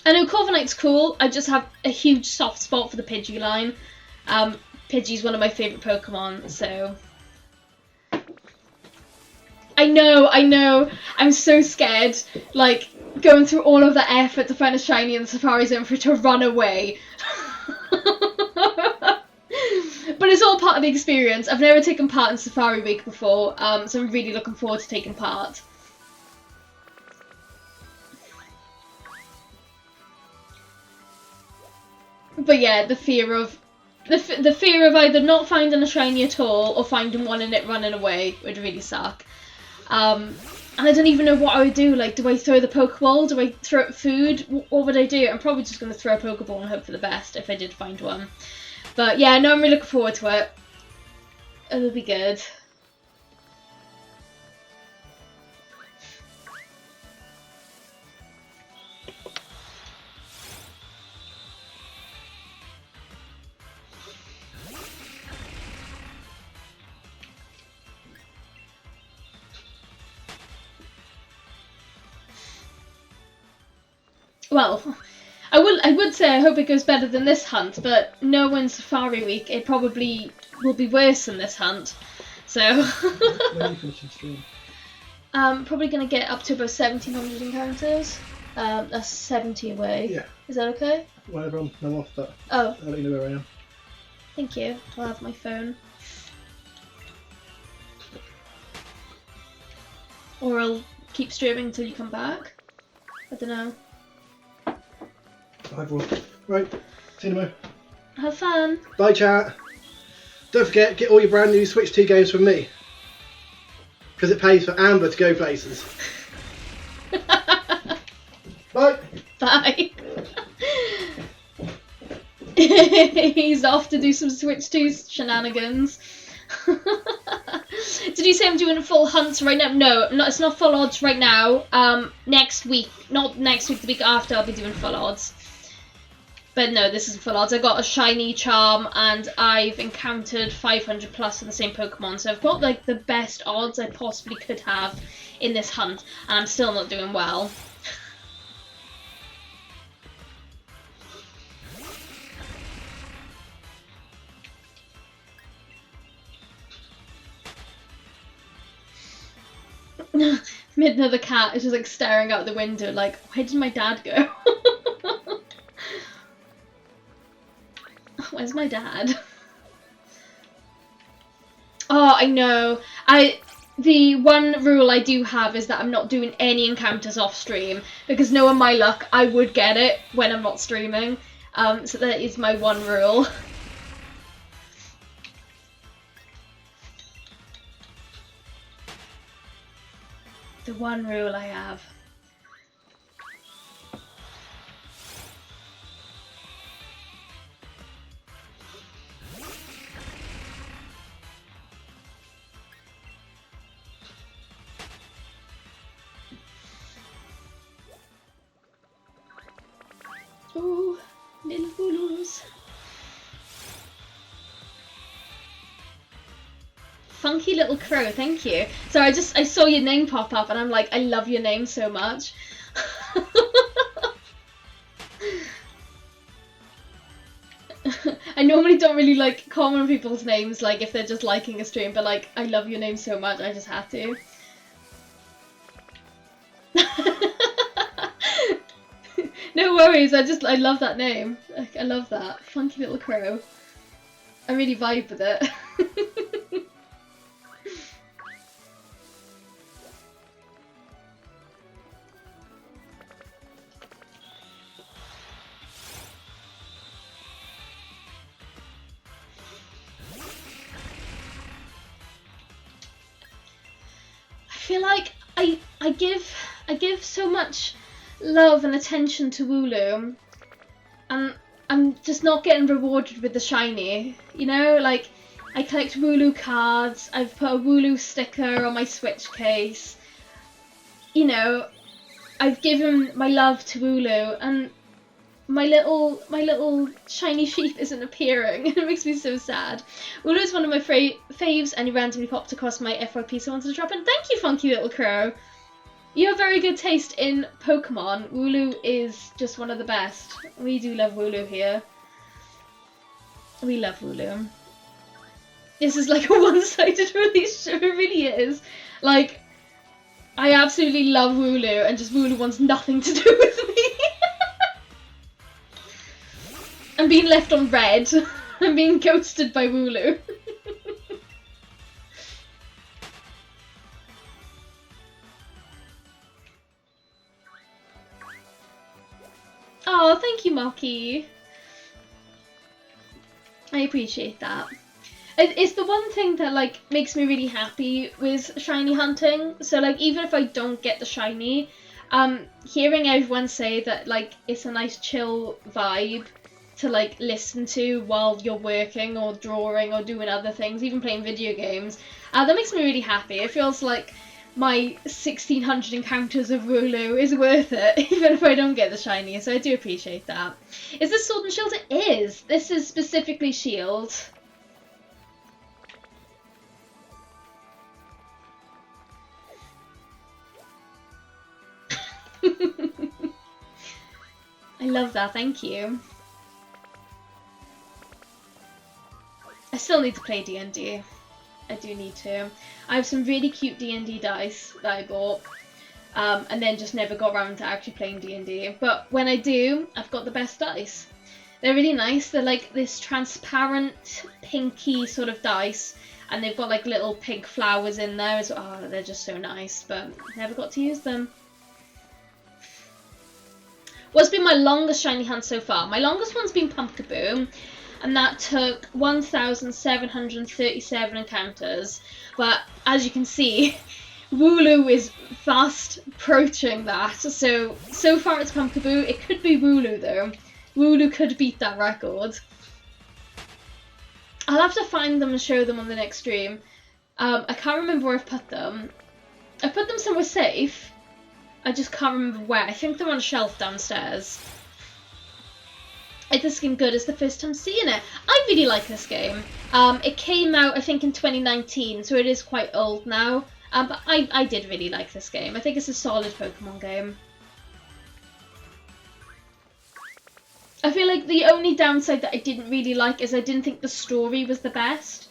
Speaker 1: I know Corviknight's cool. I just have a huge soft spot for the Pidgey line. Pidgey's one of my favourite Pokemon, so... I know. I'm so scared, like, going through all of that effort to find a shiny in the Safari Zone for it to run away. But it's all part of the experience. I've never taken part in Safari Week before, so I'm really looking forward to taking part. But yeah, the fear of either not finding a shiny at all or finding one and it running away would really suck. And I don't even know what I would do. Like, do I throw the Pokeball? Do I throw food? What would I do? I'm probably just going to throw a Pokeball and hope for the best if I did find one. But yeah, no, I'm really looking forward to it. It'll be good. Well, I would say I hope it goes better than this hunt, but knowing Safari Week, it probably will be worse than this hunt. So
Speaker 2: When are you finishing stream?
Speaker 1: probably gonna get up to about 1,700 encounters. That's 70 away.
Speaker 2: Yeah.
Speaker 1: Is that okay?
Speaker 2: Whenever I'm off, but
Speaker 1: Oh,
Speaker 2: I'll let you know where I am.
Speaker 1: thank you. I'll have my phone. Or I'll keep streaming until you come back. I don't know.
Speaker 2: Bye, everyone. Right, see you in a moment.
Speaker 1: Have fun.
Speaker 2: Bye, chat. Don't forget, get all your brand new Switch 2 games from me. Because it pays for Amber to go places. Bye.
Speaker 1: Bye. He's off to do some Switch 2 shenanigans. Did you say I'm doing full hunts right now? No, it's not full odds right now. Next week, not next week, the week after I'll be doing full odds. But no, this isn't full odds. I got a shiny charm and I've encountered 500 plus of the same Pokemon. So I've got like the best odds I possibly could have in this hunt, and I'm still not doing well. Midna the cat is just like staring out the window like, where did my dad go? Where's my dad? Oh, I know. The one rule I do have is that I'm not doing any encounters off stream, because knowing my luck, I would get it when I'm not streaming. So that is my one rule. The one rule I have. Oh, little wooloos. Funky Little Crow, thank you. So I saw your name pop up and I'm like, I love your name so much. I normally don't really like comment on people's names, like if they're just liking a stream, but like, I love your name so much, I just had to. No worries, I love that name. I love that. Funky Little Crow. I really vibe with it. I feel like I give so much love and attention to wooloo, and I'm just not getting rewarded with the shiny. You know, like I collect wooloo cards. I've put a wooloo sticker on my Switch case. You know, I've given my love to wooloo, and my little shiny sheep isn't appearing. It makes me so sad. Wooloo is one of my faves, and he randomly popped across my FYP, so I wanted to drop in. Thank you, Funky Little Crow. You have very good taste in Pokemon. Wooloo is just one of the best. We do love Wooloo here. We love Wooloo. This is like a one-sided relationship. It really is. Like, I absolutely love Wooloo, and just Wooloo wants nothing to do with me. I'm being left on red. I'm being ghosted by wooloo. Oh, thank you, Mocky. I appreciate that. It's the one thing that like makes me really happy with shiny hunting. So like even if I don't get the shiny, hearing everyone say that like it's a nice chill vibe to like listen to while you're working or drawing or doing other things, even playing video games, that makes me really happy. It feels like my 1600 encounters of wooloo is worth it, even if I don't get the shiny, so I do appreciate that. Is this Sword and Shield? It is! This is specifically Shield. I love that, thank you. I still need to play D&D. I do need to. I have some really cute D&D dice that I bought, and then just never got around to actually playing D&D. But when I do, I've got the best dice. They're really nice. They're like this transparent, pinky sort of dice, and they've got like little pink flowers in there as well. Oh, they're just so nice, but never got to use them. What's been my longest shiny hunt so far? My longest one's been Pumpkaboo, and that took 1,737 encounters. But as you can see, wooloo is fast approaching that. So far it's Pumpkaboo. It could be wooloo though. Wooloo could beat that record. I'll have to find them and show them on the next stream. I can't remember where I've put them. I put them somewhere safe. I just can't remember where. I think they're on a shelf downstairs. Is this game good? It's the first time seeing it. I really like this game. It came out, I think, in 2019, so it is quite old now. But I did really like this game. I think it's a solid Pokemon game. I feel like the only downside that I didn't really like is I didn't think the story was the best.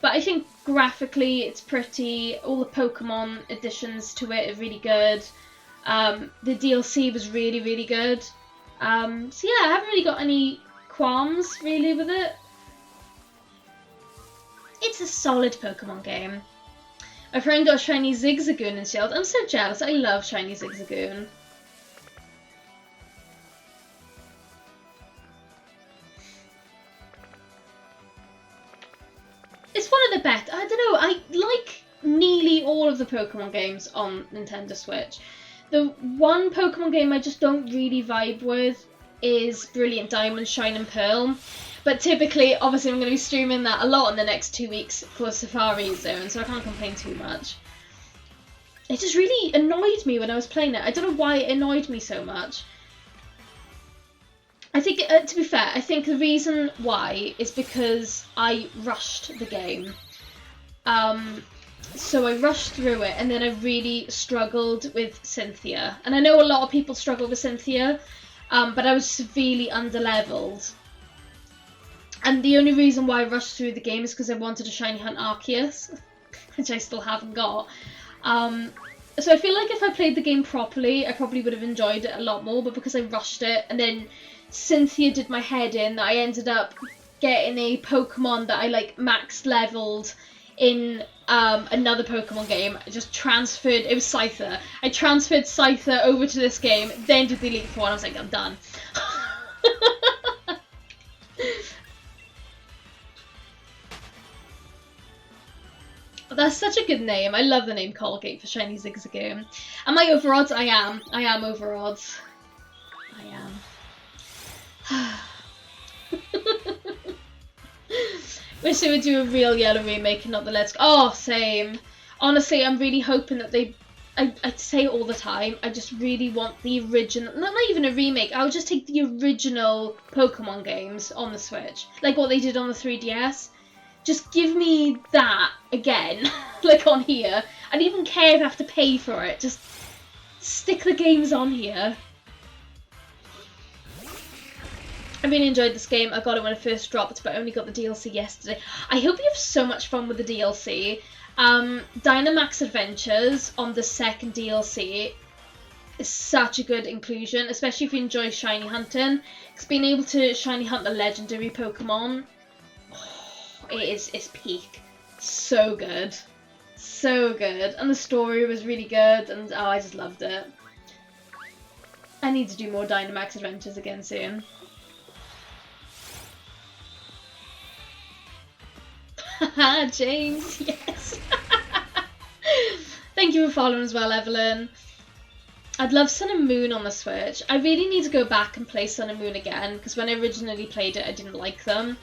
Speaker 1: But I think graphically it's pretty. All the Pokemon additions to it are really good. The DLC was really, really good. So yeah, I haven't really got any qualms really with it. It's a solid Pokemon game. My friend got shiny Zigzagoon in Shield. I'm so jealous. I love shiny Zigzagoon. It's one of the best. I don't know. I like nearly all of the Pokemon games on Nintendo Switch. The one Pokemon game I just don't really vibe with is Brilliant Diamond, Shine and Pearl. But typically, obviously, I'm going to be streaming that a lot in the next 2 weeks for Safari Zone, so I can't complain too much. It just really annoyed me when I was playing it. I don't know why it annoyed me so much. I think, to be fair, I think the reason why is because I rushed the game. So I rushed through it, and then I really struggled with Cynthia. And I know a lot of people struggle with Cynthia, but I was severely underleveled. And the only reason why I rushed through the game is because I wanted to shiny hunt Arceus, which I still haven't got. So I feel like if I played the game properly, I probably would have enjoyed it a lot more, but because I rushed it, and then Cynthia did my head in, I ended up getting a Pokemon that I like maxed leveled in another Pokemon game. I just transferred, it was Scyther. I transferred Scyther over to this game, then did the Elite Four, and I was like, I'm done. That's such a good name. I love the name Colgate for shiny Zigzagoon. Am I over odds? I am. I am over odds. I am. Wish they would do a real Yellow remake and not the Let's Go. Oh, same. Honestly, I'm really hoping that they... I say it all the time, I just really want the original... Not even a remake, I would just take the original Pokemon games on the Switch. Like what they did on the 3DS. Just give me that again, like on here. I don't even care if I have to pay for it. Just stick the games on here. I really enjoyed this game. I got it when it first dropped, but I only got the DLC yesterday. I hope you have so much fun with the DLC. Dynamax Adventures on the second DLC is such a good inclusion, especially if you enjoy shiny hunting. Because being able to shiny hunt the legendary Pokemon... It's peak. So good. So good. And the story was really good, and oh, I just loved it. I need to do more Dynamax Adventures again soon. Haha, James, yes. Thank you for following as well, Evelyn. I'd love Sun and Moon on the Switch. I really need to go back and play Sun and Moon again, because when I originally played it, I didn't like them.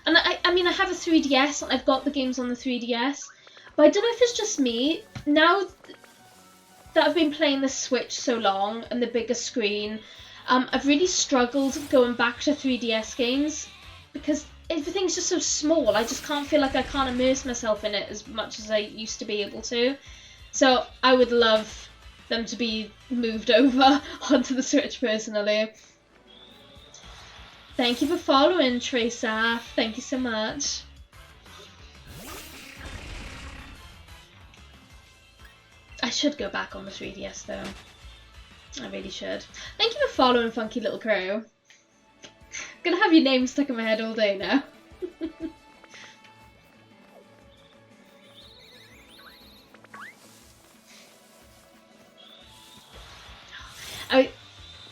Speaker 1: And I mean, I have a 3DS, I've got the games on the 3DS, but I don't know if it's just me. Now that I've been playing the Switch so long, and the bigger screen, I've really struggled going back to 3DS games, because everything's just so small. I just can't feel like I can't immerse myself in it as much as I used to be able to. So I would love them to be moved over onto the Switch personally. Thank you for following, Tracer. Thank you so much. I should go back on the 3DS though. I really should. Thank you for following, Funky Little Crow. I'm gonna have your name stuck in my head all day now.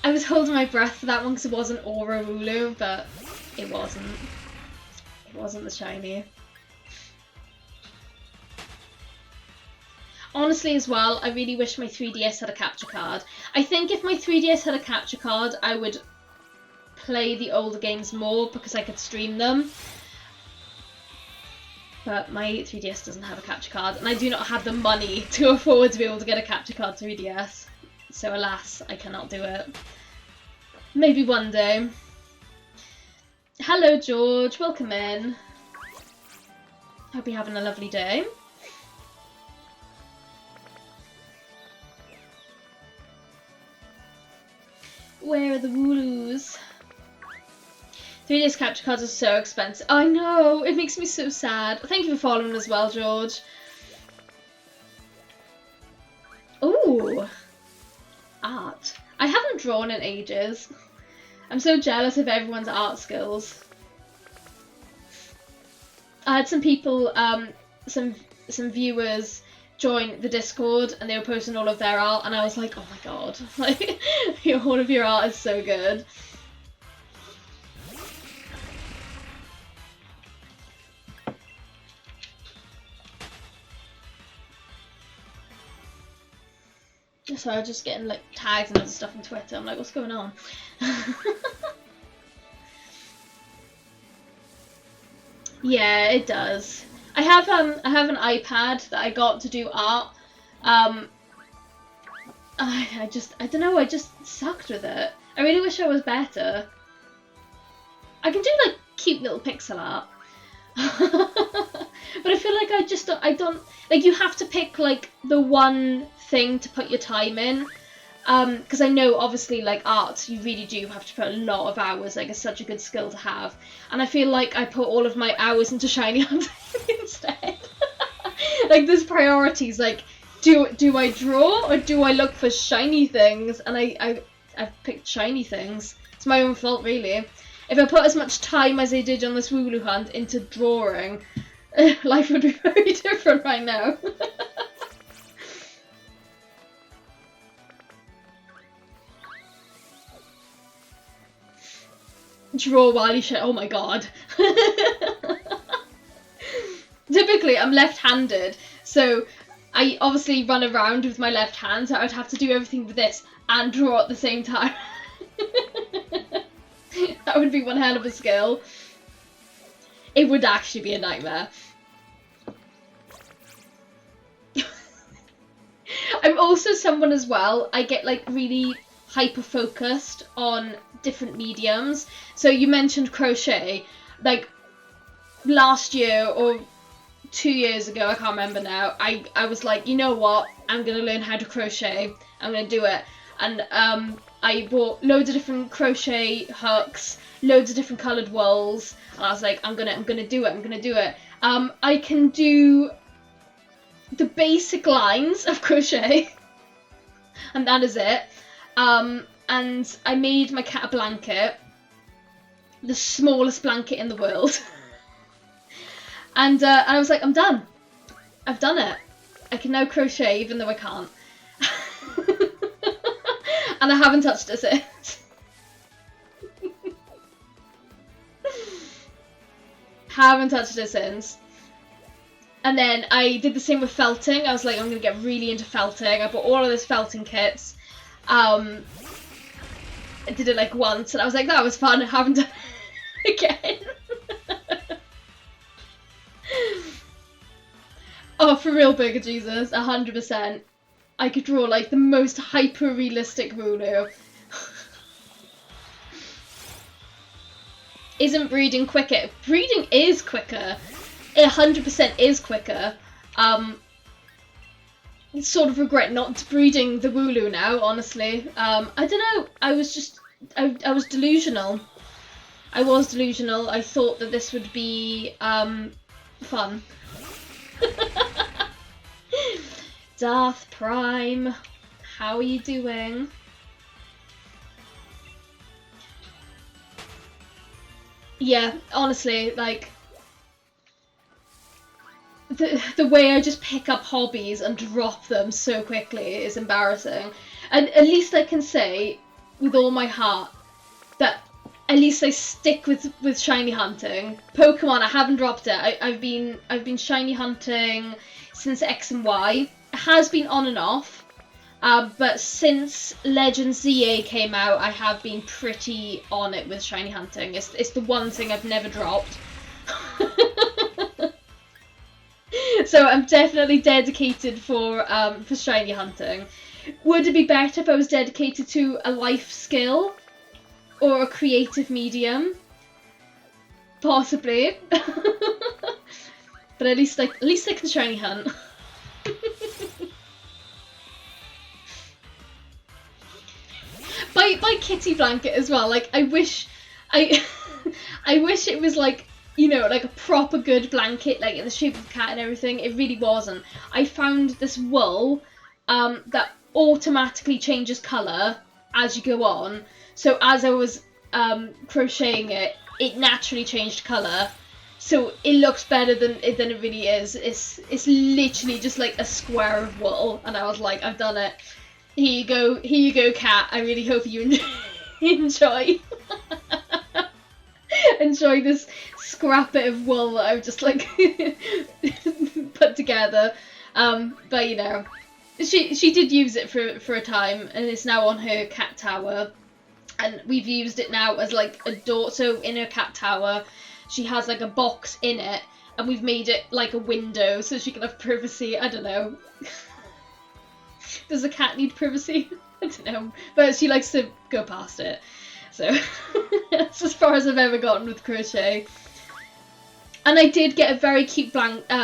Speaker 1: I was holding my breath for that one because it wasn't Aura Wooloo, but it wasn't. It wasn't the shiny. Honestly as well, I really wish my 3DS had a capture card. I think if my 3DS had a capture card, I would play the older games more because I could stream them. But my 3DS doesn't have a capture card, and I do not have the money to afford to be able to get a capture card 3DS. So alas, I cannot do it. Maybe one day. Hello George, welcome in. Hope you're having a lovely day. Where are the wooloos? 3 days capture cards are so expensive. I know, it makes me so sad. Thank you for following as well, George. Ooh, art. I haven't drawn in ages. I'm so jealous of everyone's art skills. I had some people, some viewers join the Discord, and they were posting all of their art, and I was like, oh my god, like all of your art is so good. So I was just getting like tags and other stuff on Twitter. I'm like, what's going on? Yeah, it does. I have an iPad that I got to do art. I don't know, I just sucked with it. I really wish I was better. I can do like cute little pixel art. But I feel like I don't like, you have to pick like the one thing to put your time in. Because I know obviously like art, you really do have to put a lot of hours, like it's such a good skill to have. And I feel like I put all of my hours into shiny hunting instead. Like there's priorities, like do I draw or do I look for shiny things? And I've picked shiny things. It's my own fault really. If I put as much time as I did on this wooloo hunt into drawing, life would be very different right now. Draw while you shit. Oh my god. Typically, I'm left-handed, so I obviously run around with my left hand, so I would have to do everything with this and draw at the same time. That would be one hell of a skill. It would actually be a nightmare. I'm also someone as well, I get like really hyper-focused on different mediums. So you mentioned crochet, like last year or 2 years ago, I can't remember now, I was like, you know what, I'm gonna learn how to crochet, I'm gonna do it. And I bought loads of different crochet hooks, loads of different coloured wools, and I was like, I'm gonna do it. I can do the basic lines of crochet, and that is it. And I made my cat a blanket, the smallest blanket in the world. And I was like, I'm done. I've done it. I can now crochet even though I can't. And I haven't touched it since. Haven't touched it since. And then I did the same with felting. I was like, I'm going to get really into felting. I bought all of this felting kits. I did it like once and I was like, that was fun. I haven't done it again. Oh, for real, Burger Jesus, 100%. I could draw like the most hyper-realistic wooloo. Isn't breeding quicker? Breeding is quicker. It 100% is quicker. Sort of regret not breeding the wooloo now, honestly. I don't know. I was delusional. I was delusional. I thought that this would be fun. Darth Prime, how are you doing? Yeah, honestly, like the way I just pick up hobbies and drop them so quickly is embarrassing. And at least I can say with all my heart that at least I stick with shiny hunting. Pokemon, I haven't dropped it. I've been shiny hunting since X and Y. It has been on and off, but since Legends ZA came out, I have been pretty on it with shiny hunting. It's the one thing I've never dropped. So I'm definitely dedicated for shiny hunting. Would it be better if I was dedicated to a life skill or a creative medium? Possibly. But at least I can shiny hunt. By kitty blanket as well. Like I wish I I wish it was like, you know, like a proper good blanket, like in the shape of a cat and everything. It really wasn't. I found this wool that automatically changes colour as you go on. So as I was crocheting it, it naturally changed colour. So it looks better than it really is. It's literally just like a square of wool, and I was like, I've done it. Here you go, cat. I really hope you enjoy enjoy this scrap bit of wool that I've just like put together. But you know, she did use it for a time, and it's now on her cat tower, and we've used it now as like a door. So in her cat tower, she has like a box in it, and we've made it like a window so she can have privacy. I don't know. Does a cat need privacy? I don't know, but she likes to go past it. So that's as far as I've ever gotten with crochet. And I did get a very cute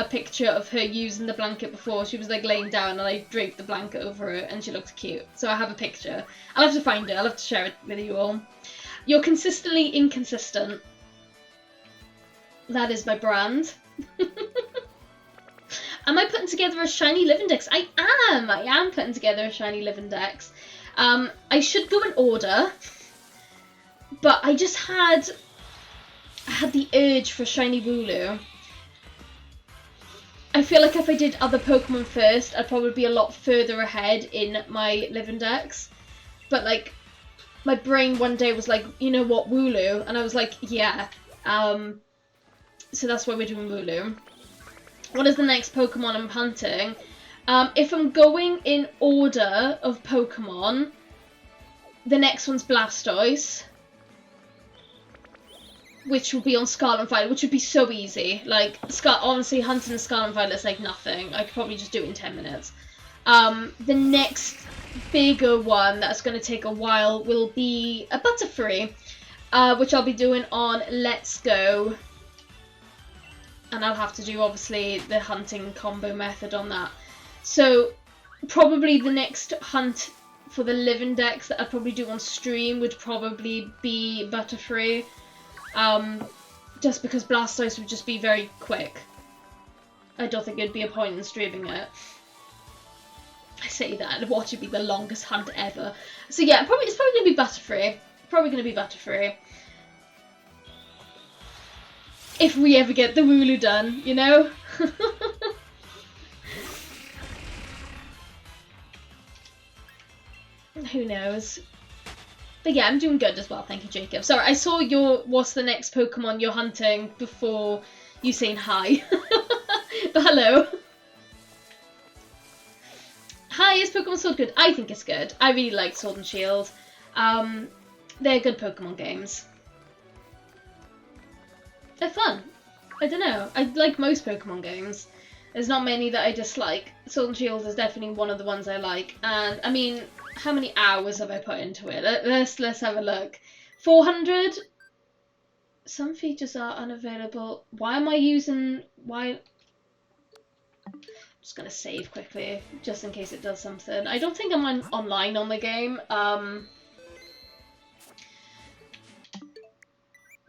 Speaker 1: picture of her using the blanket before. She was like laying down, and I draped the blanket over her, and she looked cute. So I have a picture. I'll have to find it. I'll have to share it with you all. You're consistently inconsistent. That is my brand. Am I putting together a shiny living dex? I am putting together a shiny living dex. I should go in order, but I just had the urge for shiny wooloo. I feel like if I did other Pokemon first, I'd probably be a lot further ahead in my living dex. But like, my brain one day was like, you know what, wooloo, and I was like, yeah. So that's why we're doing wooloo. What is the next Pokemon I'm hunting? If I'm going in order of Pokemon, the next one's Blastoise, which will be on Scarlet and Violet, which would be so easy. Like, honestly, hunting Scarlet and Violet is like nothing. I could probably just do it in 10 minutes. The next bigger one that's going to take a while will be a Butterfree, which I'll be doing on Let's Go. And I'll have to do, obviously, the hunting combo method on that. So, probably the next hunt for the living dex that I'd probably do on stream would probably be Butterfree. Just because Blastoise would just be very quick. I don't think there'd be a point in streaming it. I say that, and watch it be the longest hunt ever. So yeah, it's probably going to be Butterfree. Probably going to be Butterfree. If we ever get the wooloo done, you know? Who knows? But yeah, I'm doing good as well, thank you, Jacob. Sorry, I saw what's the next Pokemon you're hunting before you saying hi. But hello. Hi, is Pokemon Sword good? I think it's good. I really like Sword and Shield. They're good Pokemon games. They're fun. I don't know. I like most Pokemon games. There's not many that I dislike. Sword and Shield is definitely one of the ones I like. And, I mean, how many hours have I put into it? Let's have a look. 400? Some features are unavailable. Why am I using... Why... I'm just going to save quickly, just in case it does something. I don't think I'm online on the game.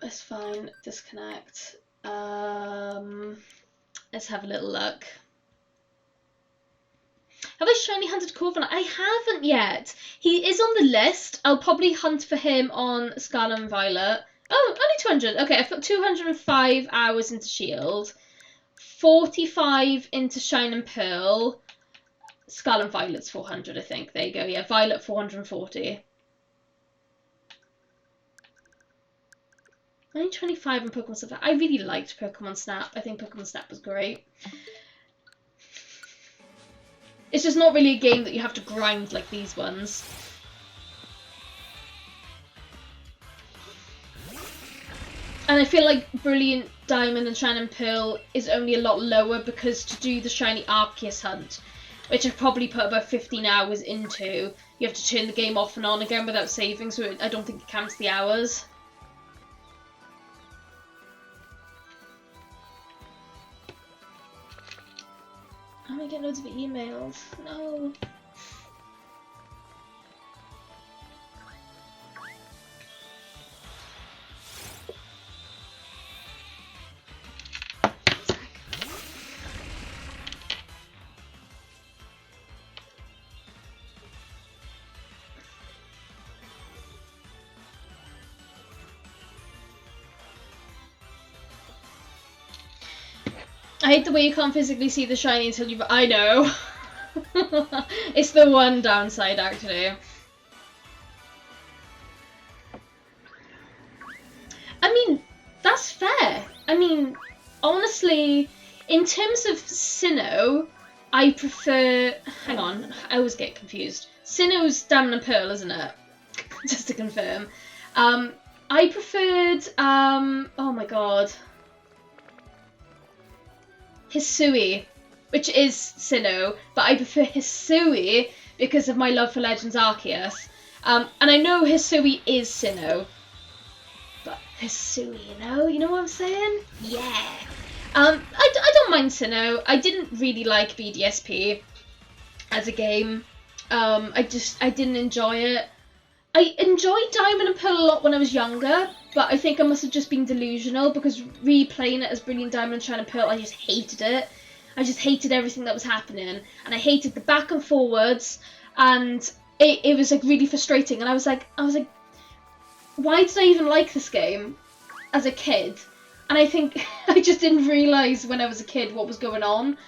Speaker 1: That's fine. Disconnect. Let's have a little look. Have I shiny hunted Corviknight? I haven't yet. He is on the list. I'll probably hunt for him on Scarlet and Violet. Oh, only 200. Okay, I've put 205 hours into Shield. 45 into Shine and Pearl. Scarlet and Violet's 400, I think. There you go. Yeah, Violet 440. Only 25 in Pokemon Snap. I really liked Pokemon Snap. I think Pokemon Snap was great. It's just not really a game that you have to grind like these ones. And I feel like Brilliant Diamond and Shining Pearl is only a lot lower because to do the Shiny Arceus hunt, which I've probably put about 15 hours into, you have to turn the game off and on again without saving, so I don't think it counts the hours. I'm gonna get loads of emails. No. I hate the way you can't physically see the shiny until you... I know. It's the one downside, actually. I mean, that's fair. I mean, honestly, in terms of Sinnoh, I prefer... Hang on, I always get confused. Sinnoh's Diamond and Pearl, isn't it? Just to confirm. I preferred... oh my god. Hisui, which is Sinnoh, but I prefer Hisui because of my love for Legends Arceus. And I know Hisui is Sinnoh, but Hisui, you know what I'm saying? Yeah. I don't mind Sinnoh. I didn't really like BDSP as a game. I didn't enjoy it. I enjoyed Diamond and Pearl a lot when I was younger, but I think I must have just been delusional because replaying it as Brilliant Diamond and Shining Pearl, I just hated it. I just hated everything that was happening, and I hated the back and forwards, and it was like really frustrating. And I was like, why did I even like this game as a kid? And I think I just didn't realise when I was a kid what was going on.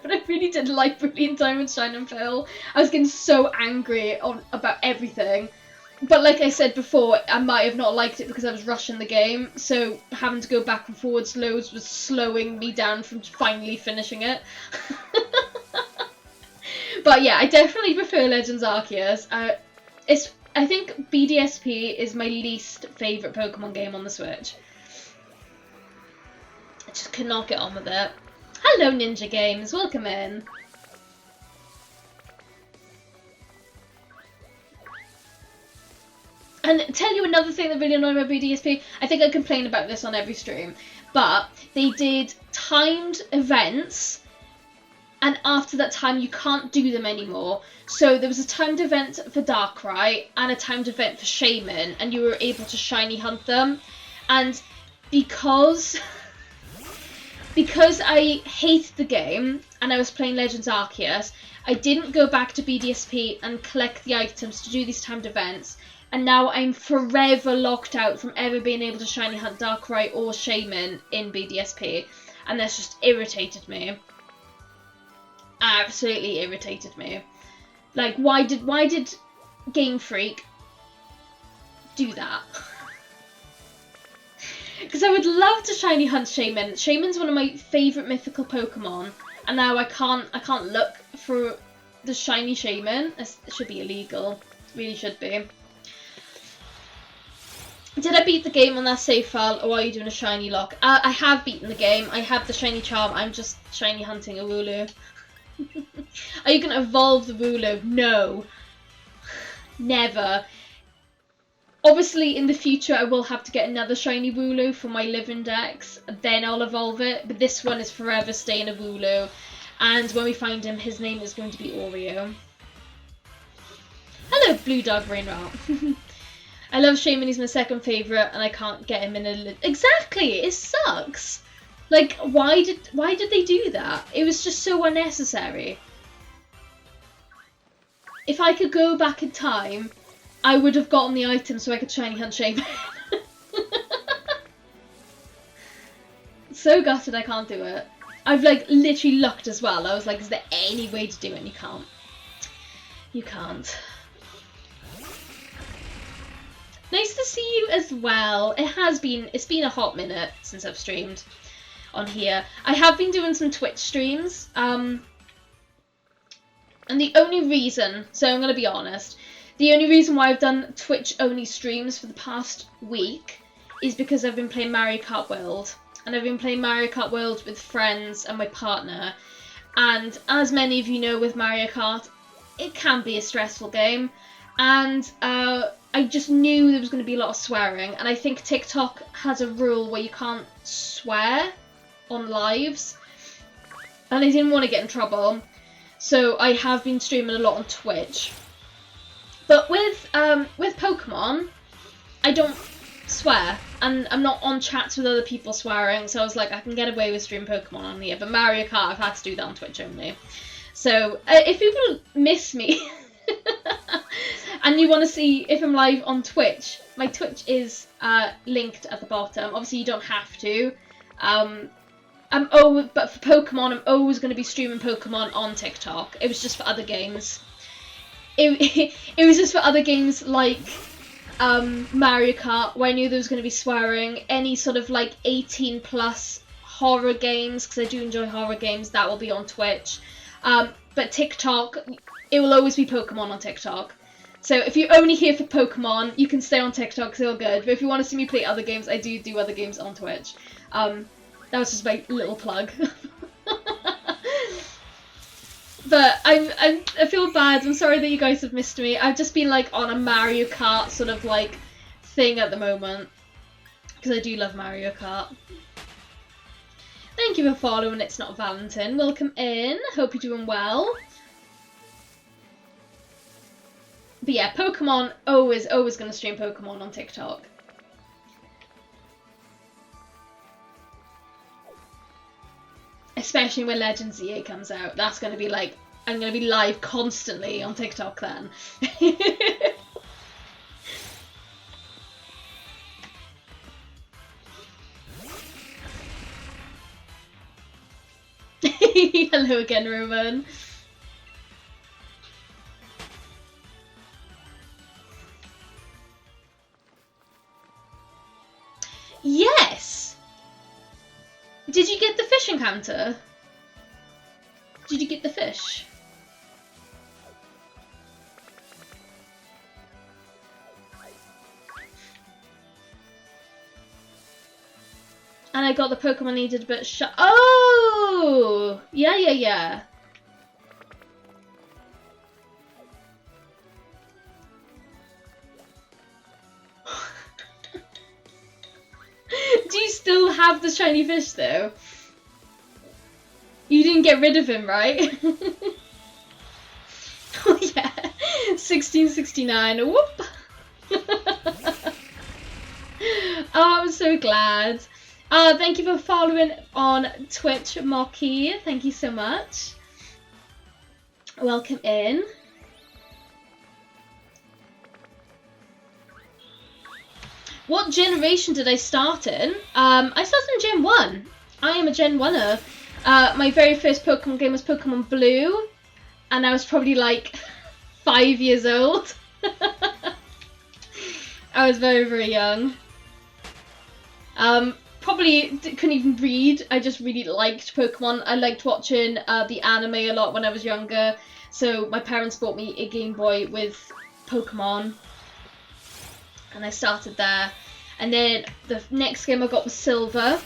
Speaker 1: But I really did like Brilliant Diamond, Shine and Pearl. I was getting so angry about everything. But like I said before, I might have not liked it because I was rushing the game. So having to go back and forwards loads was slowing me down from finally finishing it. But yeah, I definitely prefer Legends Arceus. I think BDSP is my least favourite Pokemon game on the Switch. I just could not get on with it. Hello Ninja Games, welcome in. And tell you another thing that really annoyed me about BDSP, I think I complain about this on every stream, but they did timed events, and after that time you can't do them anymore. So there was a timed event for Darkrai and a timed event for Shaman, and you were able to shiny hunt them. And because I hated the game and I was playing Legends Arceus, I didn't go back to BDSP and collect the items to do these timed events, and now I'm forever locked out from ever being able to shiny hunt Darkrai or Shaman in BDSP, and that's just irritated me. Absolutely irritated me. Like, why did Game Freak do that? Because I would love to shiny hunt Shaman. Shaman's one of my favourite mythical Pokemon, and now I can't look for the shiny Shaman. It should be illegal. It really should be. Did I beat the game on that save file, or are you doing a shiny lock? I have beaten the game. I have the shiny charm. I'm just shiny hunting a wooloo. Are you going to evolve the wooloo? No. Never. Obviously, in the future, I will have to get another shiny wooloo for my live index. Then I'll evolve it. But this one is forever staying a wooloo. And when we find him, his name is going to be Oreo. Hello, Blue Dog Rainrot. I love Shaman. He's my second favourite, and I can't get him in a... Exactly! It sucks! Like, why did they do that? It was just so unnecessary. If I could go back in time, I would have gotten the item so I could shiny hunt Shaman. So gutted I can't do it. I've like literally looked as well. I was like, is there any way to do it? And you can't. You can't. Nice to see you as well. It's been a hot minute since I've streamed on here. I have been doing some Twitch streams. And the only reason, so I'm going to be honest, the only reason why I've done Twitch only streams for the past week is because I've been playing Mario Kart World. And I've been playing Mario Kart World with friends and my partner. And as many of you know with Mario Kart, it can be a stressful game. And I just knew there was going to be a lot of swearing. And I think TikTok has a rule where you can't swear on lives. And I didn't want to get in trouble. So I have been streaming a lot on Twitch. But with Pokemon, I don't swear. And I'm not on chats with other people swearing. So I was like, I can get away with streaming Pokemon on here. But Mario Kart, I've had to do that on Twitch only. So if people miss me and you want to see if I'm live on Twitch, my Twitch is linked at the bottom. Obviously, you don't have to. but for Pokemon, I'm always going to be streaming Pokemon on TikTok. It was just for other games. It was just for other games like Mario Kart, where I knew there was going to be swearing. Any sort of like 18 plus horror games, because I do enjoy horror games, that will be on Twitch. But TikTok, it will always be Pokemon on TikTok. So if you're only here for Pokemon, you can stay on TikTok, it's all good. But if you want to see me play other games, I do other games on Twitch. That was just my little plug. But I feel bad. I'm sorry that you guys have missed me. I've just been like on a Mario Kart sort of like thing at the moment, because I do love Mario Kart. Thank you for following It's Not Valentine. Welcome in. Hope you're doing well. But yeah, Pokemon, always going to stream Pokemon on TikTok. Especially when Legends EA comes out. That's going to be like, I'm going to be live constantly on TikTok then. Hello again, Roman. Yes! Did you get the fish encounter? Did you get the fish? And I got the Pokemon needed, but oh! Yeah. Do you still have the shiny fish, though? You didn't get rid of him, right? Oh, yeah. 1669. Whoop! Oh, I'm so glad. Thank you for following on Twitch, Mocky. Thank you so much. Welcome in. What generation did I start in? I started in Gen 1. I am a Gen 1er. My very first Pokemon game was Pokemon Blue, and I was probably like 5 years old. I was very, very young. Probably couldn't even read. I just really liked Pokemon. I liked watching the anime a lot when I was younger. So my parents bought me a Game Boy with Pokemon. And I started there. And then the next game I got was Silver.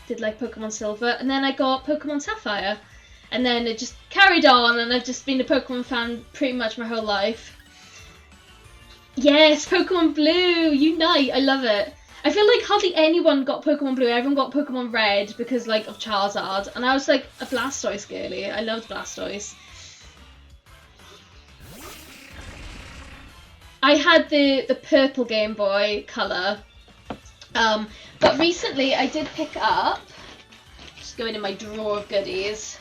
Speaker 1: Did like Pokemon Silver. And then I got Pokemon Sapphire. And then it just carried on, and I've just been a Pokemon fan pretty much my whole life. Yes, Pokemon Blue! Unite! I love it. I feel like hardly anyone got Pokemon Blue. Everyone got Pokemon Red because like of Charizard. And I was like a Blastoise girly. I loved Blastoise. I had the purple Game Boy Color. But recently I did pick up, just going in my drawer of goodies.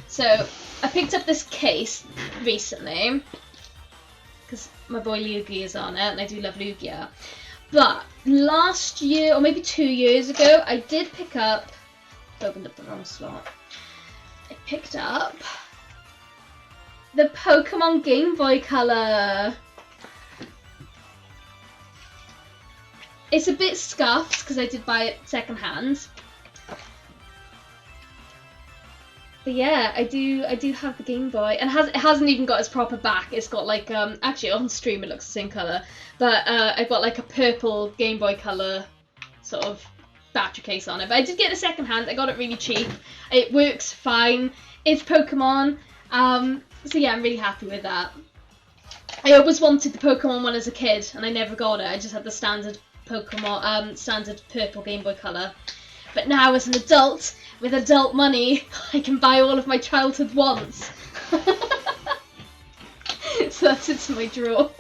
Speaker 1: So I picked up this case recently because my boy Lugia is on it, and I do love Lugia. But last year, or maybe 2 years ago, I did pick up, opened up the wrong slot. I picked up the Pokemon Game Boy Color. It's a bit scuffed because I did buy it secondhand. But yeah, I do have the Game Boy, and it hasn't even got its proper back. It's got like actually on stream it looks the same colour, but I've got like a purple Game Boy Color sort of battery case on it. But I did get it secondhand. I got it really cheap. It works fine. It's Pokemon. So yeah, I'm really happy with that. I always wanted the Pokemon one as a kid, and I never got it. I just had the standard Pokemon, standard purple Game Boy Color. But now as an adult, with adult money, I can buy all of my childhood wants. So that's it to my drawer.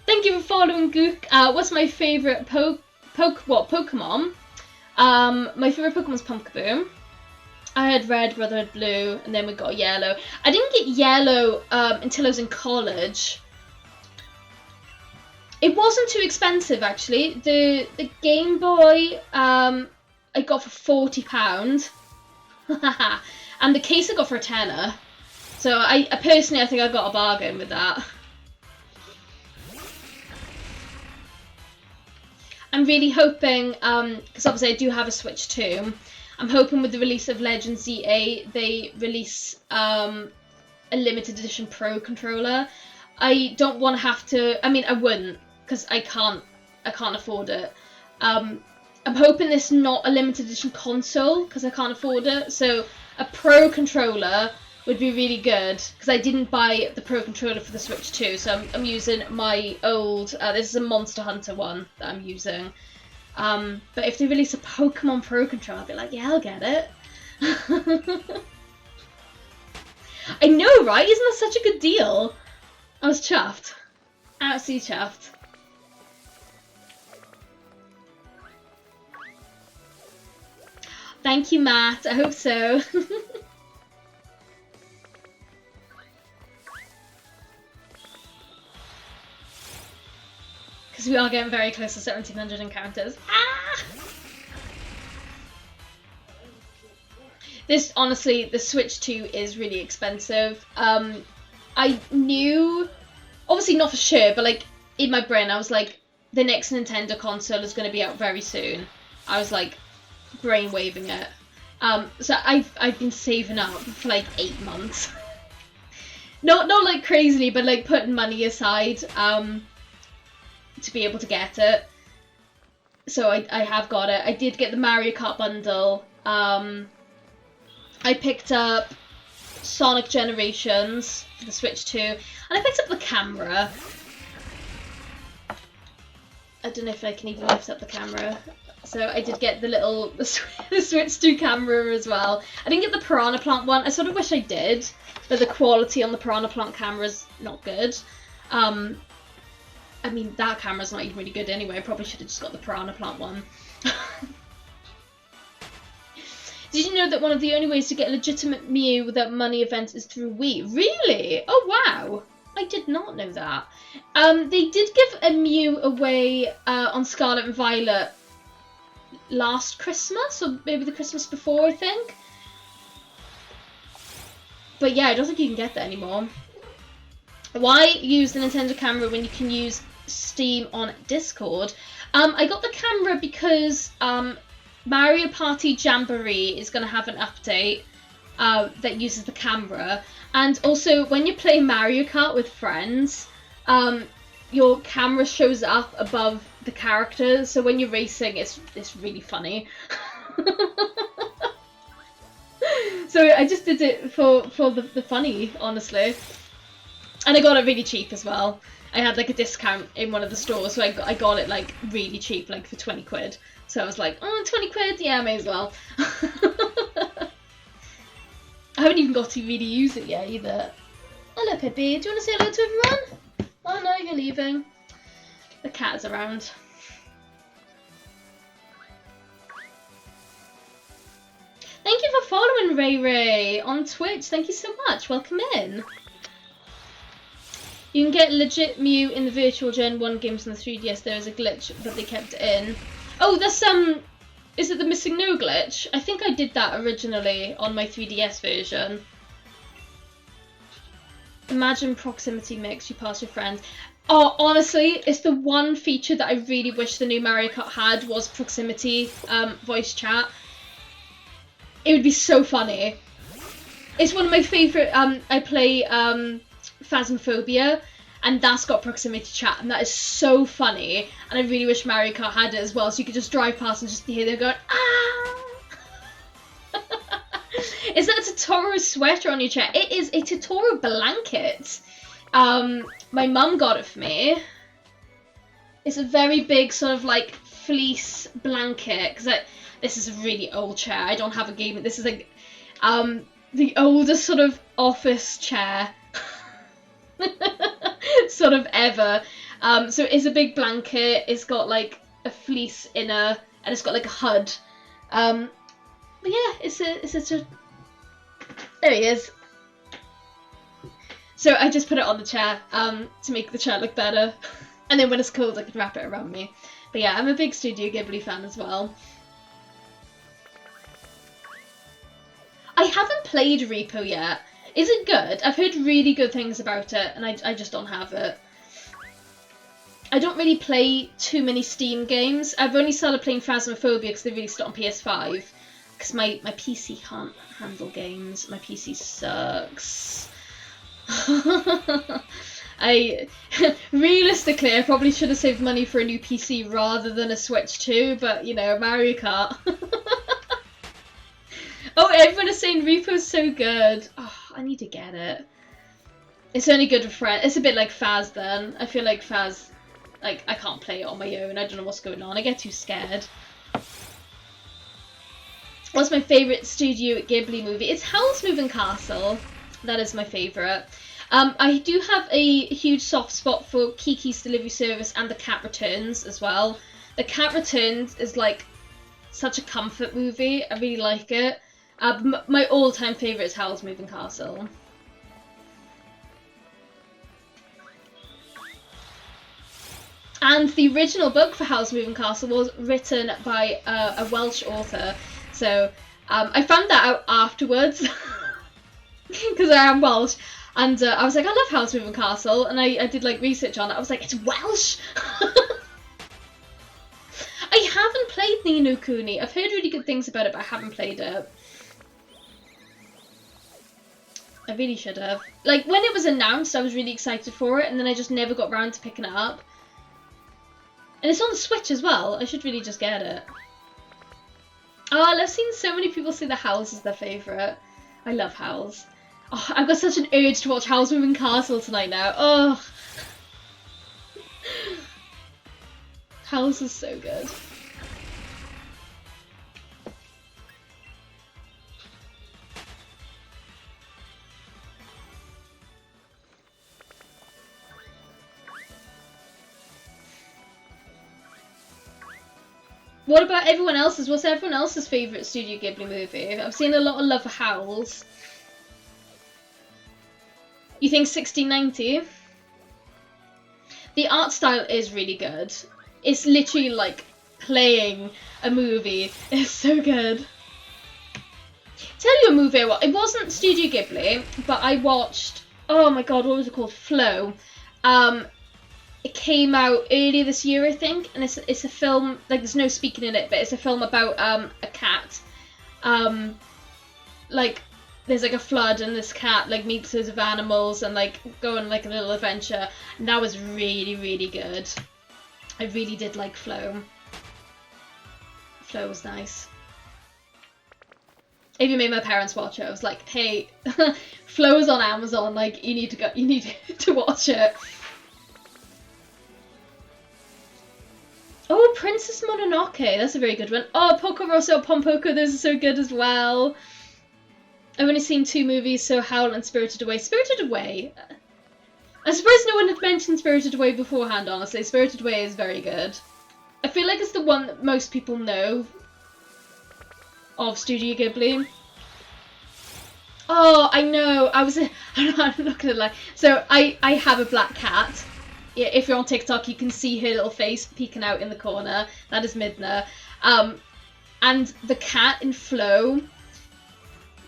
Speaker 1: Thank you for following Gook. What's my favourite Pokemon? My favourite Pokemon's Pumpkaboo. I had red, brother had blue, and then we got yellow. I didn't get yellow until I was in college. It wasn't too expensive actually. The Game Boy I got for £40. And the case I got for a tenner. So I personally I think I got a bargain with that. I'm really hoping, because obviously I do have a Switch too, I'm hoping with the release of Legend ZA they release a limited edition Pro controller. I don't want to have to, I mean I wouldn't, because I can't afford it. I'm hoping this not a limited edition console, because I can't afford it, so a Pro controller would be really good, because I didn't buy the Pro controller for the Switch 2, so I'm using my old, this is a Monster Hunter one that I'm using. But if they release a Pokemon Pro controller, I'll be like, yeah, I'll get it. I know, right? Isn't that such a good deal? I was chuffed. Absolutely chuffed. Thank you, Matt. I hope so. Because we are getting very close to 1700 encounters. Ah! This, honestly, the Switch 2 is really expensive. I knew, obviously not for sure, but like in my brain I was like, the next Nintendo console is going to be out very soon. I was like brainwaving it. So I've been saving up for like 8 months. not like crazily, but like putting money aside to be able to get it. So I have got it. I did get the Mario Kart bundle. I picked up Sonic Generations for the Switch 2, and I picked up the camera. I don't know if I can even lift up the camera. So I did get the Switch 2 camera as well. I didn't get the Piranha Plant one. I sort of wish I did, but the quality on the Piranha Plant camera is not good. I mean, that camera's not even really good anyway. I probably should have just got the Piranha Plant one. Did you know that one of the only ways to get a legitimate Mew without money events is through Wii? Really? Oh, wow. I did not know that. They did give a Mew away on Scarlet and Violet last Christmas, or maybe the Christmas before, I think. But yeah, I don't think you can get that anymore. Why use the Nintendo camera when you can use Steam on Discord? I got the camera because Mario Party Jamboree is going to have an update that uses the camera. And also, when you play Mario Kart with friends, your camera shows up above the characters. So when you're racing, it's really funny. So I just did it for the funny, honestly. And I got it really cheap as well. I had like a discount in one of the stores, so I got it like really cheap, like for 20 quid. So I was like, oh, 20 quid? Yeah, may as well. I haven't even got to really use it yet either. Hello, Pippi. Do you want to say hello to everyone? Oh no, you're leaving. The cat is around. Thank you for following Ray Ray on Twitch. Thank you so much. Welcome in. You can get legit Mew in the Virtual Gen 1 games on the 3DS. There is a glitch, but they kept it in. Oh, that's is it the Missing No glitch? I think I did that originally on my 3DS version. Imagine proximity mix, you pass your friends. Oh, honestly, it's the one feature that I really wish the new Mario Kart had was proximity voice chat. It would be so funny. It's one of my favourite, I play Phasmophobia, and that's got proximity chat, and that is so funny, and I really wish Mario Kart had it as well, so you could just drive past and just hear them going, ah! Is that a Totoro sweater on your chair? It is a Totoro blanket. My mum got it for me. It's a very big sort of like fleece blanket, because this is a really old chair. I don't have a gaming. This is like the oldest sort of office chair sort of ever. So it's a big blanket. It's got like a fleece inner, and it's got like a hood. But yeah, it's a there he is. So I just put it on the chair to make the chair look better. And then when it's cold, I can wrap it around me. But yeah, I'm a big Studio Ghibli fan as well. I haven't played Repo yet. Is it good? I've heard really good things about it, and I just don't have it. I don't really play too many Steam games. I've only started playing Phasmophobia because they released it on PS5. Because my PC can't handle games. My PC sucks. Realistically, I probably should have saved money for a new PC rather than a Switch 2, but you know, Mario Kart. Oh, everyone is saying Repo's so good. Oh, I need to get it. It's only good with friends. It's a bit like Phas then. I feel like Phas, like, I can't play it on my own. I don't know what's going on. I get too scared. What's my favourite Studio Ghibli movie? It's Howl's Moving Castle. That is my favourite. I do have a huge soft spot for Kiki's Delivery Service and The Cat Returns as well. The Cat Returns is like such a comfort movie. I really like it. My all-time favourite is Howl's Moving Castle. And the original book for Howl's Moving Castle was written by a Welsh author. So I found that out afterwards because I am Welsh. And I was like, I love Howl's Moving Castle. And I did like research on it. I was like, it's Welsh! I haven't played Ni no Kuni. I've heard really good things about it, but I haven't played it. I really should have. Like, when it was announced, I was really excited for it, and then I just never got around to picking it up. And it's on the Switch as well. I should really just get it. Oh, I've seen so many people say the Howls is their favourite. I love Howls. Oh, I've got such an urge to watch Howl's Moving Castle tonight now. Oh. Howls is so good. What about everyone else's? What's everyone else's favourite Studio Ghibli movie? I've seen a lot of love for Howls. You think 1690? The art style is really good. It's literally like playing a movie. It's so good. Tell you a movie I watched. It wasn't Studio Ghibli, but I watched, oh my god, what was it called? Flow. It came out earlier this year, I think, and it's a film, like there's no speaking in it, but it's a film about a cat. Like there's like a flood and this cat like meets loads of animals and like go on like a little adventure, and that was really, really good. I really did like Flow. Flow was nice. I even made my parents watch it. I was like, hey, Flow is on Amazon, like you need to watch it. Oh, Princess Mononoke, that's a very good one. Oh, Poco Rosso, Pompoko, those are so good as well. I've only seen 2 movies, so Howl and Spirited Away. Spirited Away? I suppose no one had mentioned Spirited Away beforehand, honestly. Spirited Away is very good. I feel like it's the one that most people know of Studio Ghibli. Oh, I know. I'm not gonna lie. So I have a black cat. If you're on TikTok, you can see her little face peeking out in the corner. That is Midna. And the cat in Flow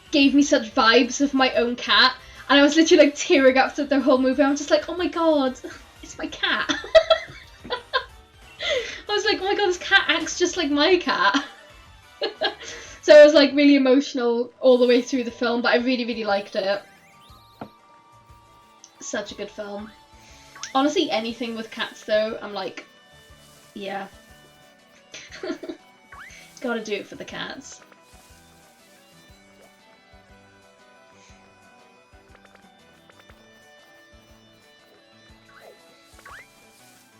Speaker 1: gave me such vibes of my own cat. And I was literally like tearing up through the whole movie. I was just like, oh my god, it's my cat. I was like, oh my god, this cat acts just like my cat. So I was like really emotional all the way through the film, but I really, really liked it. Such a good film. Honestly, anything with cats though, I'm like, yeah. Gotta do it for the cats.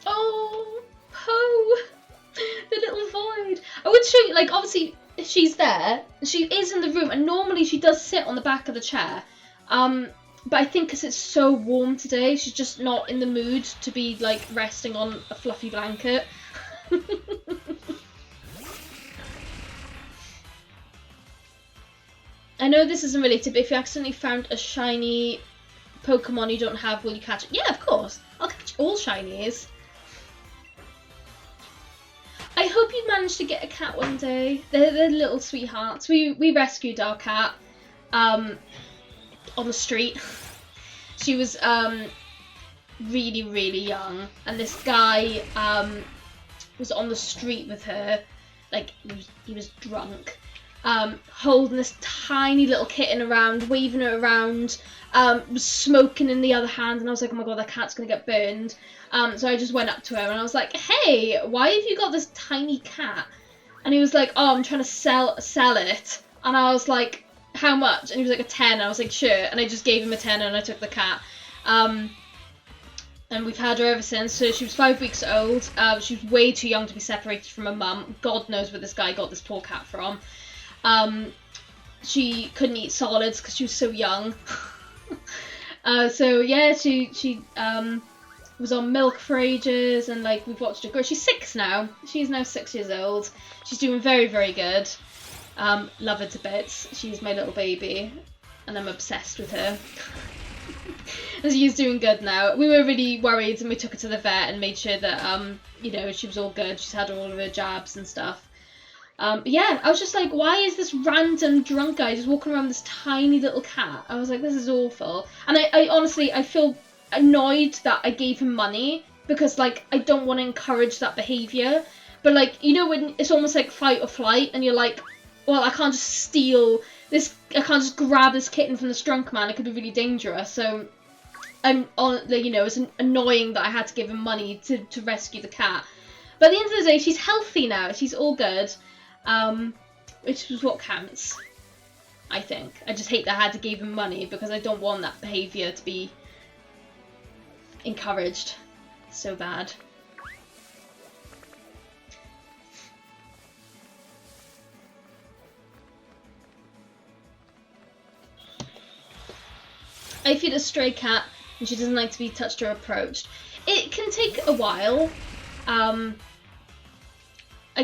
Speaker 1: Oh, Poe! The little void. I would show you, like, obviously, she's there. She is in the room, and normally she does sit on the back of the chair. But I think because it's so warm today, she's just not in the mood to be, like, resting on a fluffy blanket. I know this isn't related, but if you accidentally found a shiny Pokemon you don't have, will you catch it? Yeah, of course. I'll catch all shinies. hope you manage to get a cat one day. They're little sweethearts. We rescued our cat on the street. She was really, really young, and this guy was on the street with her, like he was drunk, holding this tiny little kitten around, waving her around, was smoking in the other hand, and I was like, oh my god, that cat's gonna get burned. So I just went up to her and I was like, hey, why have you got this tiny cat? And he was like, oh, I'm trying to sell it. And I was like, how much? And he was like, a 10. I was like, sure. And I just gave him a 10 and I took the cat. And we've had her ever since. So she was 5 weeks old. She was way too young to be separated from her mum. God knows where this guy got this poor cat from. She couldn't eat solids because she was so young. So yeah, she was on milk for ages, and like we've watched her grow. She's 6 now. She's now 6 years old. She's doing very, very good. Love her to bits. She's my little baby, and I'm obsessed with her. And she's doing good now. We were really worried, and we took her to the vet and made sure that you know, she was all good. She's had all of her jabs and stuff. Yeah, I was just like, why is this random drunk guy just walking around with this tiny little cat? I was like, this is awful. And I honestly, I feel annoyed that I gave him money, because like I don't want to encourage that behaviour, but like, you know, when it's almost like fight or flight, and you're like, well, I can't just steal this, I can't just grab this kitten from this drunk man, it could be really dangerous. So I'm on, you know, it's annoying that I had to give him money to rescue the cat, but at the end of the day, she's healthy now, she's all good, which was what counts, I think. I just hate that I had to give him money, because I don't want that behaviour to be encouraged so bad. I feed a stray cat and she doesn't like to be touched or approached. It can take a while. I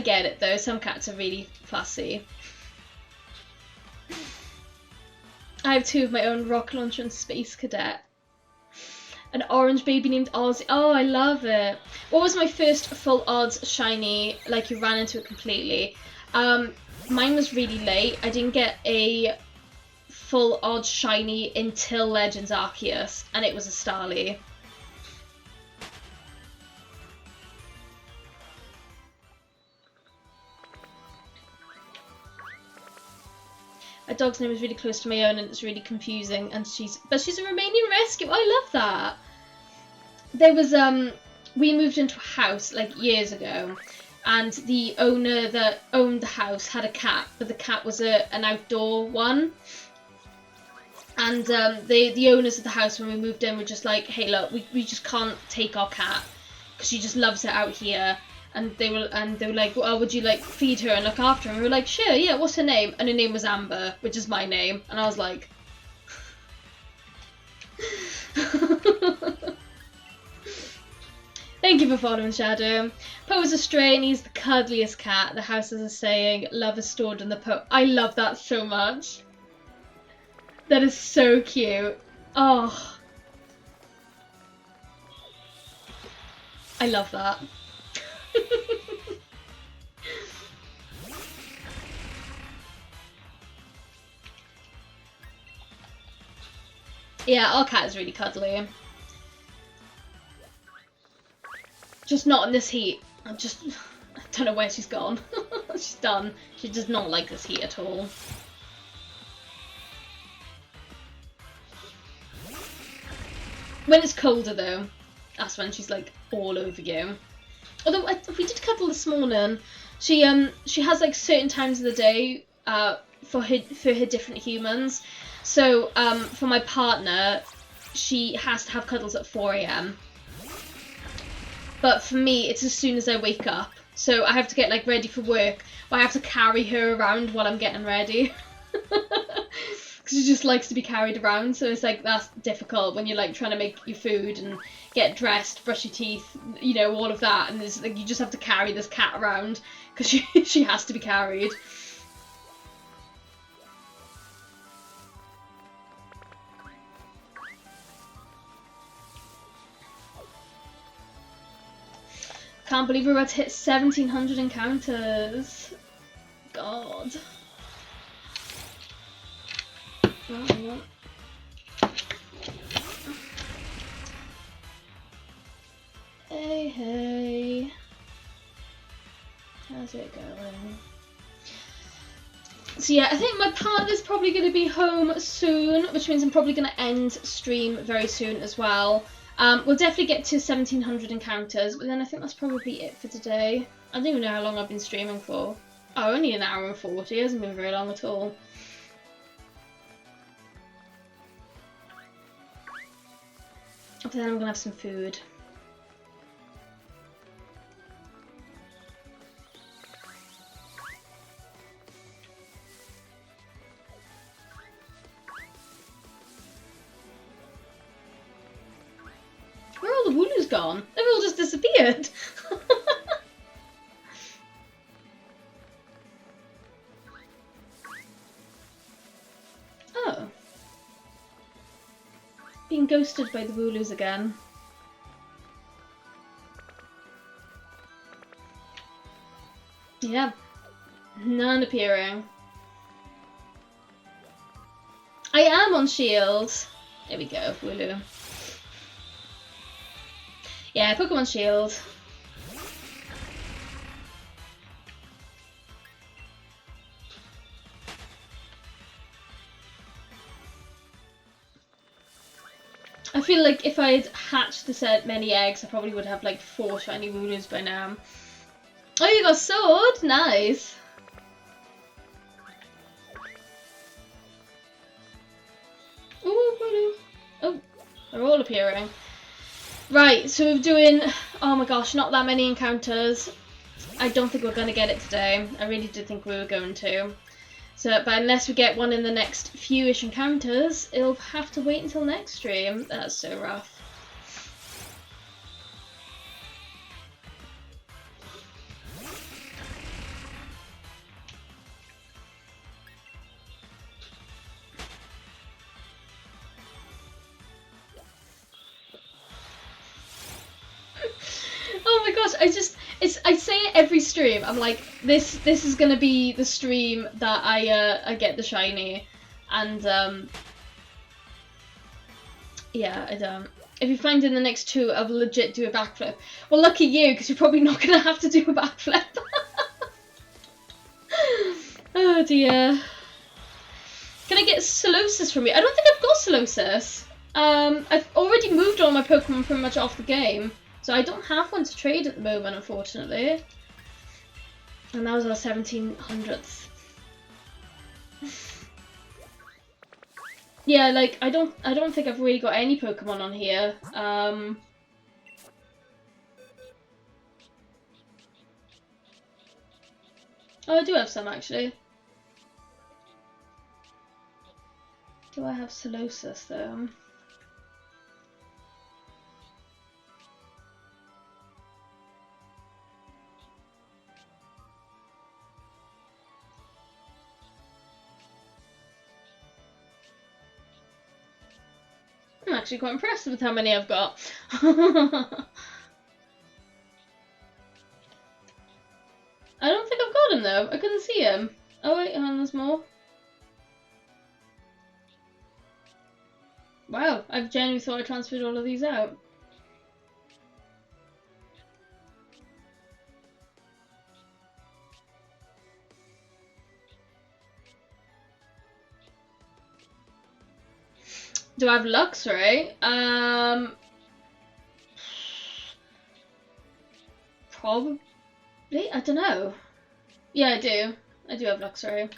Speaker 1: get it though, some cats are really fussy. I have 2 of my own, rocket launcher and space cadet. An orange baby named Ozzy. Oh, I love it. What was my first full odds shiny? Like, you ran into it completely. Mine was really late. I didn't get a full odds shiny until Legends Arceus, and it was a Starly. My dog's name is really close to my own, and it's really confusing. And she's a Romanian rescue. I love that. There was we moved into a house like years ago, and the owner that owned the house had a cat, but the cat was an outdoor one. And the owners of the house, when we moved in, were just like, hey, look, we just can't take our cat because she just loves it out here. And they were like, well, would you like feed her and look after her? And we were like, sure, yeah, what's her name? And her name was Amber, which is my name. And I was like, thank you for following, Shadow. Poe is a stray and he's the cuddliest cat. The house has a saying, love is stored in the Poe. I love that so much. That is so cute. Oh, I love that. Yeah, our cat is really cuddly. Just not in this heat. I don't know where she's gone. She's done. She does not like this heat at all. When it's colder though, that's when she's like all over you. Although we did cuddle this morning. She has like certain times of the day for her different humans. So for my partner, she has to have cuddles at 4 AM. But for me, it's as soon as I wake up. So I have to get like ready for work, but I have to carry her around while I'm getting ready. Because she just likes to be carried around, so it's like that's difficult when you're like trying to make your food and get dressed, brush your teeth, you know, all of that, and it's like you just have to carry this cat around because she has to be carried. Can't believe we're about to hit 1700 encounters. God. Oh, hang on. Hey, hey. How's it going? So yeah, I think my partner's probably going to be home soon, which means I'm probably going to end stream very soon as well. We'll definitely get to 1700 encounters, but then I think that's probably it for today. I don't even know how long I've been streaming for. Oh, only an hour and 40. It hasn't been very long at all. But then I'm going to have some food. Where are all the wooloos gone? They've all just disappeared. Oh. Being ghosted by the wooloos again. Yeah. None appearing. I am on Shield. There we go, wooloo. Yeah, Pokemon Shield. I feel like if I'd hatched this many eggs, I probably would have like 4 shiny wooloos by now. Oh, you got a sword? Nice. Ooh, wooloo. Oh, they're all appearing. Right, so we're doing, oh my gosh, not that many encounters. I don't think we're going to get it today. I really did think we were going to. So, but unless we get one in the next few-ish encounters, it'll have to wait until next stream. That's so rough. Oh my gosh, I say it every stream. I'm like, this is gonna be the stream that I get the shiny, and yeah, I don't. If you find in the next 2, I'll legit do a backflip. Well, lucky you, because you're probably not gonna have to do a backflip. Oh dear. Can I get Solosis from you? I don't think I've got Solosis. I've already moved all my Pokemon pretty much off the game. So I don't have one to trade at the moment, unfortunately. And that was our 1700th. Yeah, like I don't think I've really got any Pokemon on here. Oh, I do have some actually. Do I have Solosis though? I'm actually quite impressed with how many I've got. I don't think I've got him though. I couldn't see him. Oh wait, hang on, there's more. Wow, I've genuinely thought I transferred all of these out. Do I have Luxray? Probably. I don't know. Yeah, I do. I do have Luxray.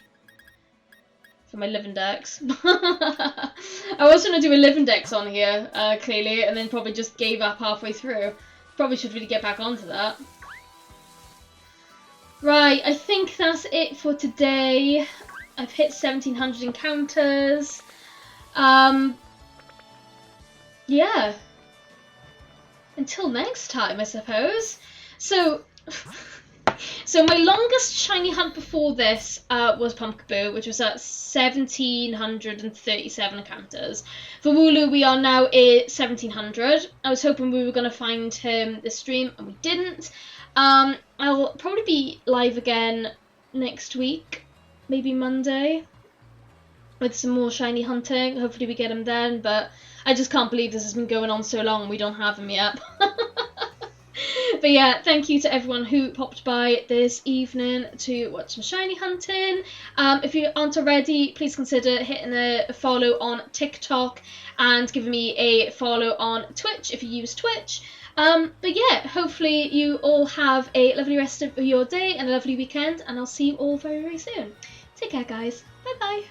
Speaker 1: For my living decks. I was going to do a living decks on here, clearly, and then probably just gave up halfway through. Probably should really get back onto that. Right, I think that's it for today. I've hit 1700 encounters. Yeah. Until next time, I suppose. So, So my longest shiny hunt before this was Pumpkaboo, which was at 1,737 encounters. For Wooloo, we are now at 1,700. I was hoping we were going to find him this stream, and we didn't. I'll probably be live again next week, maybe Monday, with some more shiny hunting. Hopefully we get him then, but I just can't believe this has been going on so long and we don't have him yet. But yeah, thank you to everyone who popped by this evening to watch some shiny hunting. If you aren't already, please consider hitting a follow on TikTok and giving me a follow on Twitch if you use Twitch. But yeah, hopefully you all have a lovely rest of your day and a lovely weekend, and I'll see you all very, very soon. Take care, guys. Bye bye.